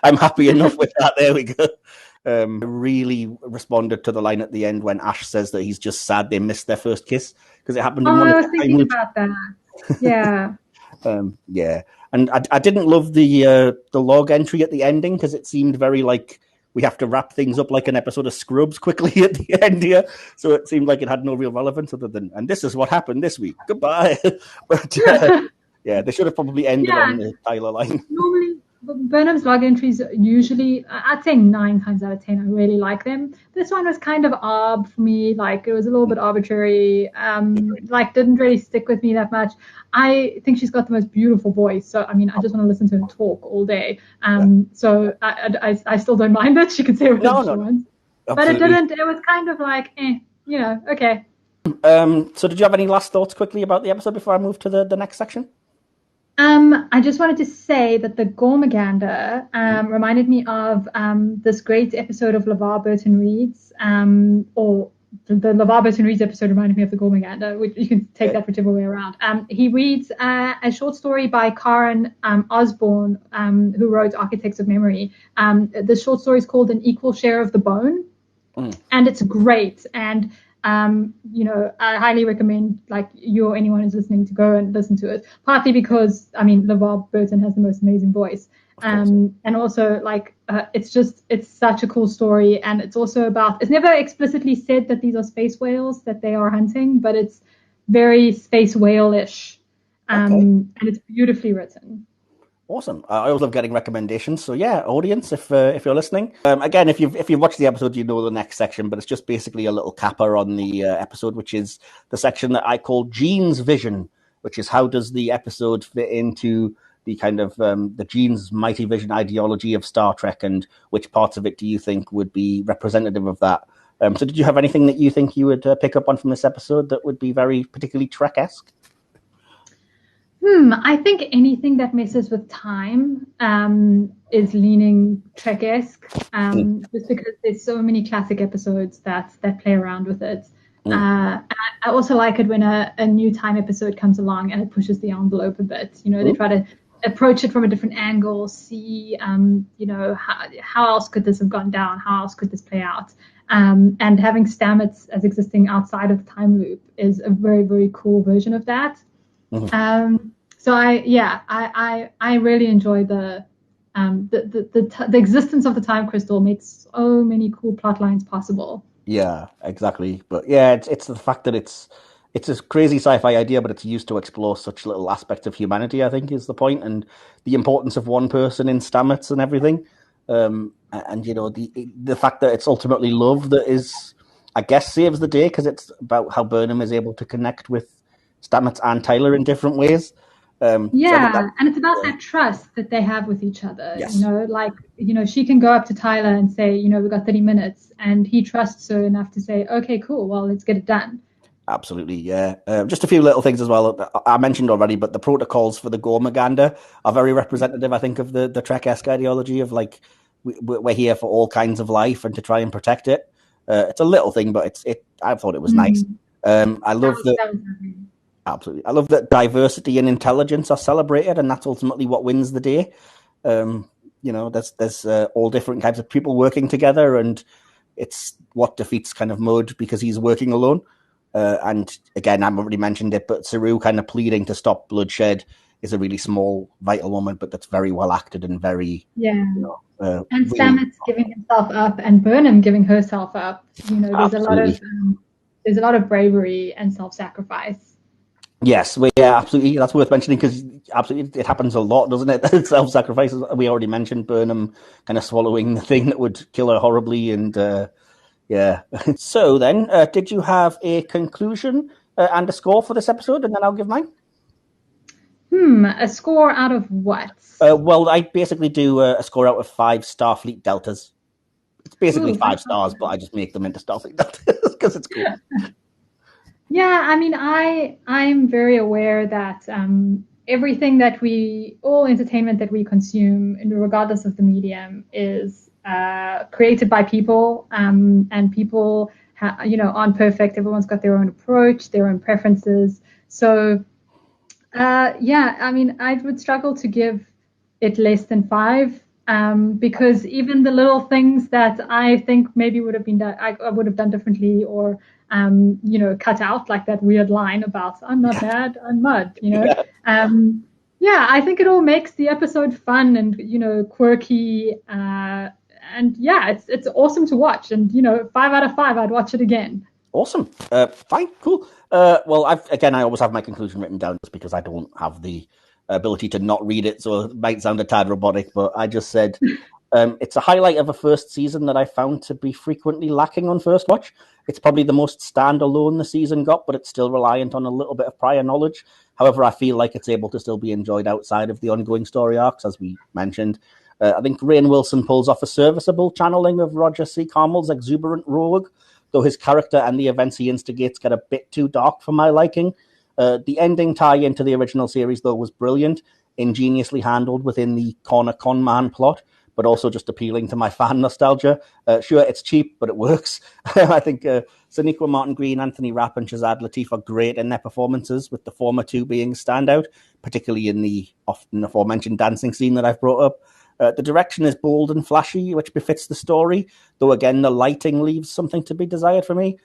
I'm happy enough with that. There we go. Really responded to the line at the end when Ash says that he's just sad they missed their first kiss because it happened in one I of was thinking about that. Yeah. Yeah. And I didn't love the log entry at the ending because it seemed very like we have to wrap things up like an episode of Scrubs quickly at the end here. So it seemed like it had no real relevance other than, and this is what happened this week. Goodbye. But yeah, they should have probably ended on the Tyler line. Normally, Burnham's log entries usually, I'd say 9 times out of 10, I really like them. This one was kind of odd for me. Like, it was a little bit arbitrary. Like, didn't really stick with me that much. I think she's got the most beautiful voice. So, I mean, I just want to listen to her talk all day. So I still don't mind that. She can say whatever she wants. But it didn't. It was kind of like, okay. So did you have any last thoughts quickly about the episode before I move to the next section? I just wanted to say that the Gormagander reminded me of this great episode of LeVar Burton Reads, or the LeVar Burton Reads episode reminded me of the Gormagander, which you can take that whichever way around. He reads a short story by Karen Osborne, who wrote Architects of Memory. The short story is called An Equal Share of the Bone, and it's great. And I highly recommend, like, you or anyone who's listening to go and listen to it, partly because, I mean, LeVar Burton has the most amazing voice. And also, like, it's such a cool story. And it's also about, it's never explicitly said that these are space whales that they are hunting, but it's very space whale-ish. And it's beautifully written. Awesome. I always love getting recommendations. So yeah, audience, if you're listening, again, if you've watched the episode, you know the next section, but it's just basically a little capper on the episode, which is the section that I call Gene's Vision, which is how does the episode fit into the kind of the Gene's mighty vision ideology of Star Trek, and which parts of it do you think would be representative of that? So did you have anything that you think you would pick up on from this episode that would be very particularly Trek-esque? I think anything that messes with time is leaning Trek-esque, just because there's so many classic episodes that play around with it. I also like it when a new time episode comes along and it pushes the envelope a bit. You know, they try to approach it from a different angle, see, how else could this have gone down? How else could this play out? And having Stamets as existing outside of the time loop is a very, very cool version of that. So I really enjoy the existence of the time crystal makes so many cool plot lines possible. Yeah, exactly. But yeah, it's the fact that it's a crazy sci-fi idea, but it's used to explore such little aspects of humanity, I think, is the point, and the importance of one person in Stamets and everything. And you know, the fact that it's ultimately love that is, I guess, saves the day, because it's about how Burnham is able to connect with Stamets and Tyler in different ways. And it's about that trust that they have with each other. Yes. She can go up to Tyler and say, we've got 30 minutes, and he trusts her enough to say, okay, cool, well, let's get it done. Absolutely, yeah. Just a few little things as well. I mentioned already, but the protocols for the Gormaganda are very representative, I think, of the Trek-esque ideology of like we're here for all kinds of life and to try and protect it. It's a little thing, but I thought it was nice. I love that. Absolutely, I love that diversity and intelligence are celebrated, and that's ultimately what wins the day. There's all different types of people working together, and it's what defeats kind of Mudd because he's working alone. And again, I've already mentioned it, but Saru kind of pleading to stop bloodshed is a really small, vital moment, but that's very well acted and very... and Stamets giving himself up and Burnham giving herself up. There's a lot of bravery and self-sacrifice. Yes, absolutely. That's worth mentioning because absolutely it happens a lot, doesn't it? Self-sacrifices. We already mentioned Burnham kind of swallowing the thing that would kill her horribly and... Yeah. So then, did you have a conclusion and a score for this episode? And then I'll give mine. A score out of what? Well, I basically do a score out of 5 Starfleet Deltas. It's basically 5 stars, but I just make them into Starfleet Deltas because it's cool. Yeah, I mean, I'm very aware that everything all entertainment that we consume, regardless of the medium, is created by people, and people aren't perfect. Everyone's got their own approach, their own preferences. So I mean, I would struggle to give it less than 5, because even the little things that I think maybe would have been done, I would have done differently, or cut out, like that weird line about I'm not mad, I'm Mudd, I think it all makes the episode fun and quirky, and it's awesome to watch, and 5 out of 5, I'd watch it again. Awesome. Fine, cool. Well, I always have my conclusion written down just because I don't have the ability to not read it, so it might sound a tad robotic, but I just said it's a highlight of a first season that I found to be frequently lacking on first watch. It's probably the most standalone the season got, but it's still reliant on a little bit of prior knowledge. However, I feel like it's able to still be enjoyed outside of the ongoing story arcs, as we mentioned. I think Rainn Wilson pulls off a serviceable channeling of Roger C. Carmel's exuberant rogue, though his character and the events he instigates get a bit too dark for my liking. The ending tie-in to the original series, though, was brilliant, ingeniously handled within the corner con man plot, but also just appealing to my fan nostalgia. Sure, it's cheap, but it works. I think Sonequa Martin-Green, Anthony Rapp, and Shazad Latif are great in their performances, with the former two being standout, particularly in the often aforementioned dancing scene that I've brought up. The direction is bold and flashy, which befits the story, though again, the lighting leaves something to be desired for me.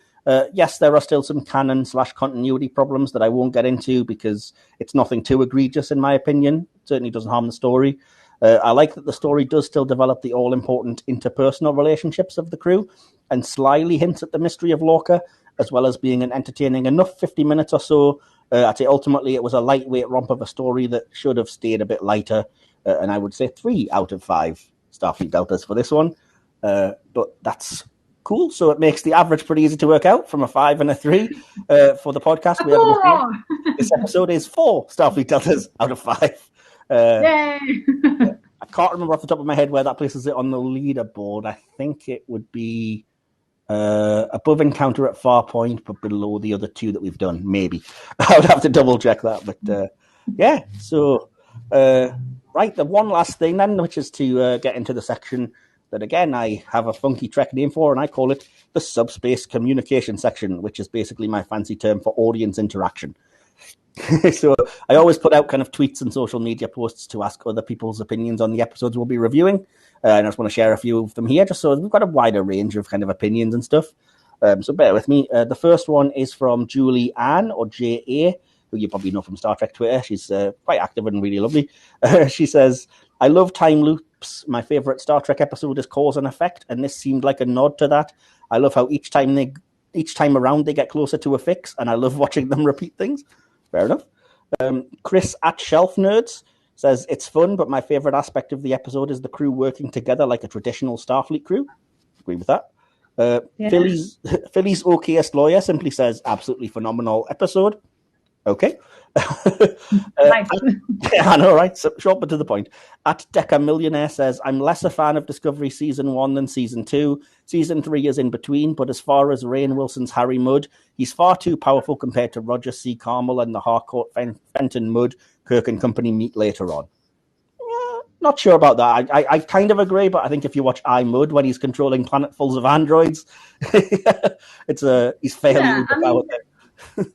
Yes, there are still some canon/continuity problems that I won't get into because it's nothing too egregious in my opinion. It certainly doesn't harm the story. I like that the story does still develop the all-important interpersonal relationships of the crew and slyly hints at the mystery of Lorca, as well as being an entertaining enough 50 minutes or so. I'd say ultimately it was a lightweight romp of a story that should have stayed a bit lighter. And I would say 3 out of 5 Starfleet Deltas for this one. But that's cool. So it makes the average pretty easy to work out from a 5 and a 3 for the podcast. This episode is 4 Starfleet Deltas out of 5. Yay! I can't remember off the top of my head where that places it on the leaderboard. I think it would be above Encounter at Farpoint, but below the other 2 that we've done. Maybe. I would have to double check that. But so... Right, the one last thing then, which is to get into the section that, again, I have a funky Trek name for, and I call it the Subspace Communication section, which is basically my fancy term for audience interaction. So I always put out kind of tweets and social media posts to ask other people's opinions on the episodes we'll be reviewing, and I just want to share a few of them here, just so we've got a wider range of kind of opinions and stuff. So bear with me. The first one is from Julie Ann, or J.A., who you probably know from Star Trek Twitter. She's quite active and really lovely. She says, I love time loops. My favorite Star Trek episode is Cause and Effect, and this seemed like a nod to that. I love how each time around they get closer to a fix, and I love watching them repeat things. Fair enough. Chris at Shelf Nerds says, it's fun, but my favorite aspect of the episode is the crew working together like a traditional Starfleet crew. Agree with that. Philly's okayest lawyer simply says, absolutely phenomenal episode. Okay. Nice. Yeah, I know, right? So, short but to the point. At Deca Millionaire says, I'm less a fan of Discovery Season 1 than Season 2. Season 3 is in between, but as far as Rainn Wilson's Harry Mudd, he's far too powerful compared to Roger C. Carmel and the Harcourt Fenton Mudd Kirk and company meet later on. Not sure about that. I kind of agree, but I think if you watch Mudd when he's controlling planetfuls of androids, he's fairly overpowered.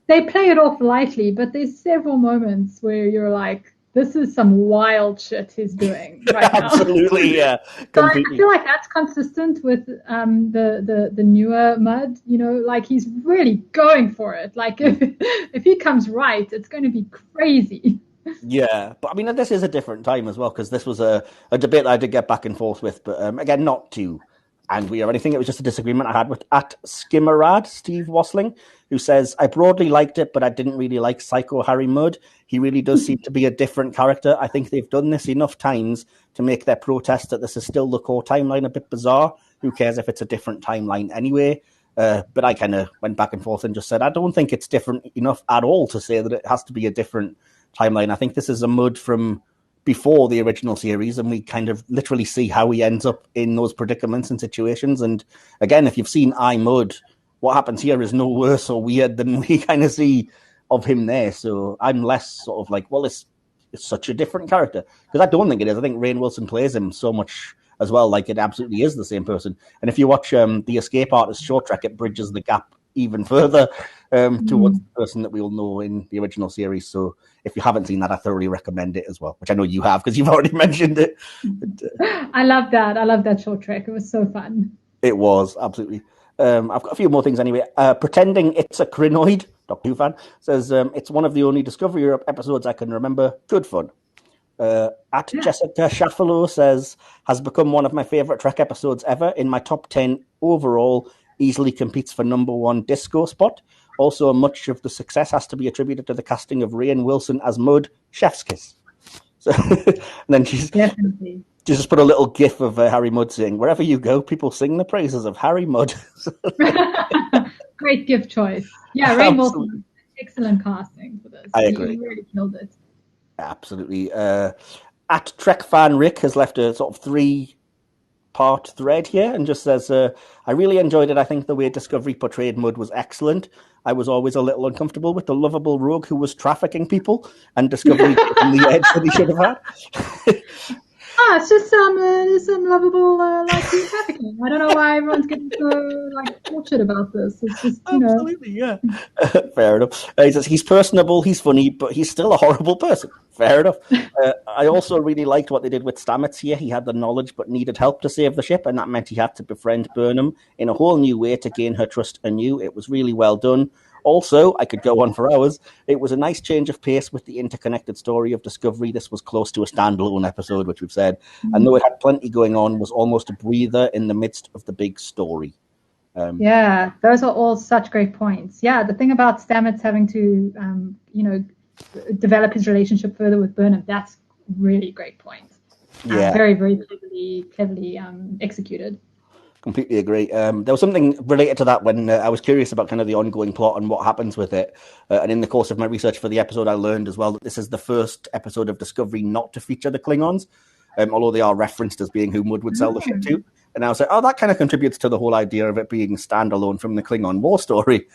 They play it off lightly, but there's several moments where you're like, this is some wild shit he's doing right now. Absolutely, yeah. Completely. I feel like that's consistent with the newer Mudd, like he's really going for it. Like if he comes right, it's going to be crazy. Yeah, but I mean, this is a different time as well, because this was a debate that I did get back and forth with, but again, not too angry or anything. It was just a disagreement I had with at Skimmerad, Steve Wassling, who says, I broadly liked it, but I didn't really like Psycho Harry Mudd. He really does seem to be a different character. I think they've done this enough times to make their protest that this is still the core timeline a bit bizarre. Who cares if it's a different timeline anyway? But I kind of went back and forth and just said, I don't think it's different enough at all to say that it has to be a different timeline. I think this is a Mudd from before the original series, and we kind of literally see how he ends up in those predicaments and situations. And again, if you've seen Mudd, what happens here is no worse or weird than we kind of see of him there. So I'm less sort of like, well, it's such a different character, because I don't think it is. I think Rainn Wilson plays him so much as well, like it absolutely is the same person. And if you watch the Escape Artist short track, it bridges the gap even further towards the person that we all know in the original series. So if you haven't seen that, I thoroughly recommend it as well, which I know you have because you've already mentioned it. But, I love that short track. It was so fun. It was, absolutely. I've got a few more things anyway. Pretending It's a Crinoid, Doctor Who fan, says, it's one of the only Discovery episodes I can remember. Good fun. Jessica Shaffalo says, has become one of my favourite Trek episodes ever. In my top 10 overall, easily competes for number one disco spot. Also, much of the success has to be attributed to the casting of Rainn Wilson as Mudd. Chef's kiss. So, and then she's just put a little gif of Harry Mudd saying, wherever you go, people sing the praises of Harry Mudd. Great gift choice. Yeah, Rainn Wilson, excellent casting for this. I agree. He really killed it. Absolutely. At Trek Fan Rick has left a sort of 3-part thread here and just says, I really enjoyed it. I think the way Discovery portrayed Mudd was excellent. I was always a little uncomfortable with the lovable rogue who was trafficking people, and Discovery on the edge that he should have had. It's just some lovable trafficking. I don't know why everyone's getting so tortured about this. It's just absolutely, yeah. Fair enough. He says he's personable, he's funny, but he's still a horrible person. Fair enough. I also really liked what they did with Stamets here. He had the knowledge but needed help to save the ship, and that meant he had to befriend Burnham in a whole new way to gain her trust anew. It was really well done. Also, I could go on for hours. It was a nice change of pace with the interconnected story of Discovery. This was close to a standalone episode, which we've said. And though it had plenty going on, was almost a breather in the midst of the big story. Yeah, those are all such great points. Yeah, the thing about Stamets having to, develop his relationship further with Burnham, that's really great point. Yeah. Very, very cleverly executed. Completely agree. There was something related to that when I was curious about kind of the ongoing plot and what happens with it. And in the course of my research for the episode, I learned as well that this is the first episode of Discovery not to feature the Klingons, although they are referenced as being who Mudd would sell the ship to. And I was like, oh, that kind of contributes to the whole idea of it being standalone from the Klingon war story.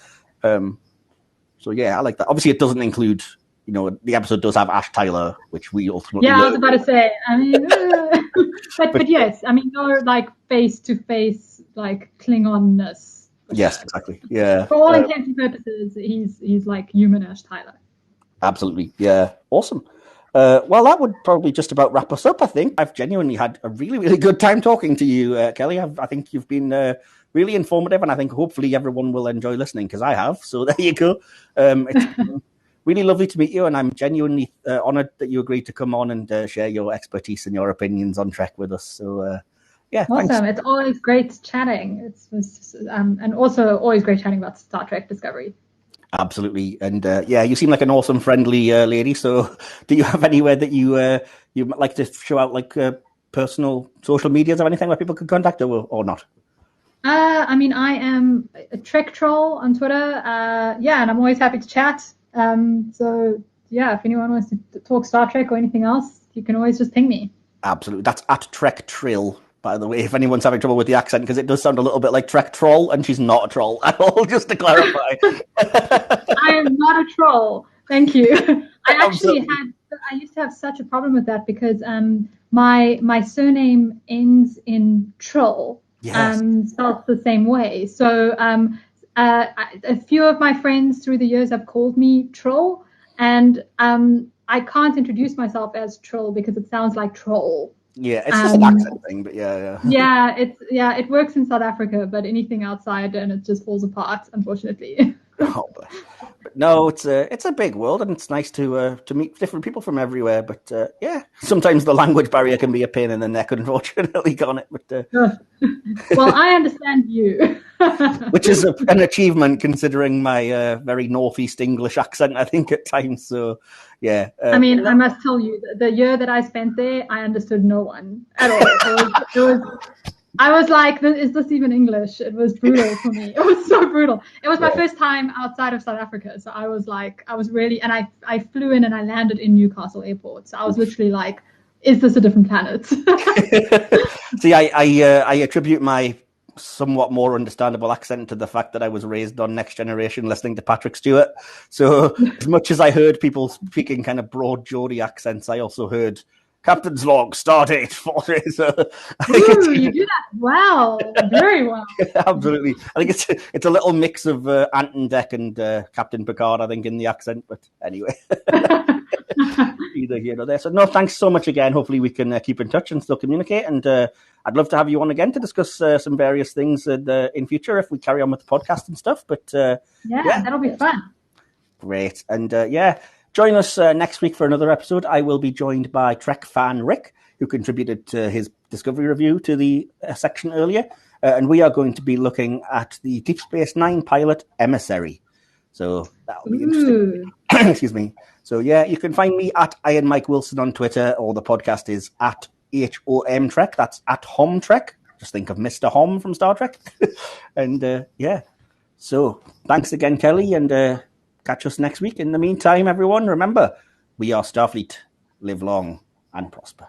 So, yeah, I like that. Obviously, it doesn't include, the episode does have Ash Tyler, which we ultimately... Yeah, I was about to say, I mean... But yes, I mean, no face-to-face Klingonness. Yes, exactly. Yeah. For all intents and purposes, he's like human Ash Tyler. Absolutely. Yeah. Awesome. Well, that would probably just about wrap us up, I think. I've genuinely had a really, really good time talking to you, Kelly. I think you've been really informative, and I think hopefully everyone will enjoy listening, because I have. So there you go. It's been really lovely to meet you, and I'm genuinely honoured that you agreed to come on and share your expertise and your opinions on Trek with us. So, yeah, awesome. Thanks. It's always great chatting. And also always great chatting about Star Trek Discovery. Absolutely. And yeah, you seem like an awesome, friendly lady. So do you have anywhere that you like to show out personal social medias or anything where people can contact you or not? I mean, I am a Trek troll on Twitter. And I'm always happy to chat. So yeah, if anyone wants to talk Star Trek or anything else, you can always just ping me. Absolutely. That's at Trek Trill, by the way, if anyone's having trouble with the accent, because it does sound a little bit like Trek Troll, and she's not a troll at all, just to clarify. I am not a troll. Thank you. I used to have such a problem with that because my surname ends in Trill, Yes. spelled the same way. So a few of my friends through the years have called me Troll, and I can't introduce myself as Troll because it sounds like troll. Yeah, it's just an accent thing, but yeah. It works in South Africa, but anything outside and it just falls apart, unfortunately. Oh, but no, it's a big world, and it's nice to meet different people from everywhere. But yeah, sometimes the language barrier can be a pain in the neck, unfortunately, can't it? But well, I understand you, which is an achievement considering my very northeast English accent, I think, at times. So yeah. I mean, I must tell you, the year that I spent there, I understood no one at all. I was like, is this even English? It was brutal for me. It was so brutal. It was my first time outside of South Africa. So I was really, and I flew in and I landed in Newcastle Airport. So I was literally like, is this a different planet? See, I attribute my somewhat more understandable accent to the fact that I was raised on Next Generation listening to Patrick Stewart. So as much as I heard people speaking kind of broad Geordie accents, I also heard Captain's log, stardate 40. So ooh, you do that well, very well. Yeah, absolutely. I think it's a little mix of Ant and Dec and Captain Picard, I think, in the accent. But anyway, either here or there. So no, thanks so much again. Hopefully we can keep in touch and still communicate. And I'd love to have you on again to discuss some various things in future if we carry on with the podcast and stuff. But yeah, that'll be fun. Great. And yeah. Join us next week for another episode. I will be joined by Trek fan Rick, who contributed to his Discovery review to the section earlier. And we are going to be looking at the Deep Space Nine pilot Emissary. So that'll be interesting. Excuse me. So yeah, you can find me at Iron Mike Wilson on Twitter, or the podcast is at HOM Trek. That's at HoM Trek. Just think of Mr. HoM from Star Trek. And yeah. So thanks again, Kelly, and catch us next week. In the meantime, everyone, remember, we are Starfleet. Live long and prosper.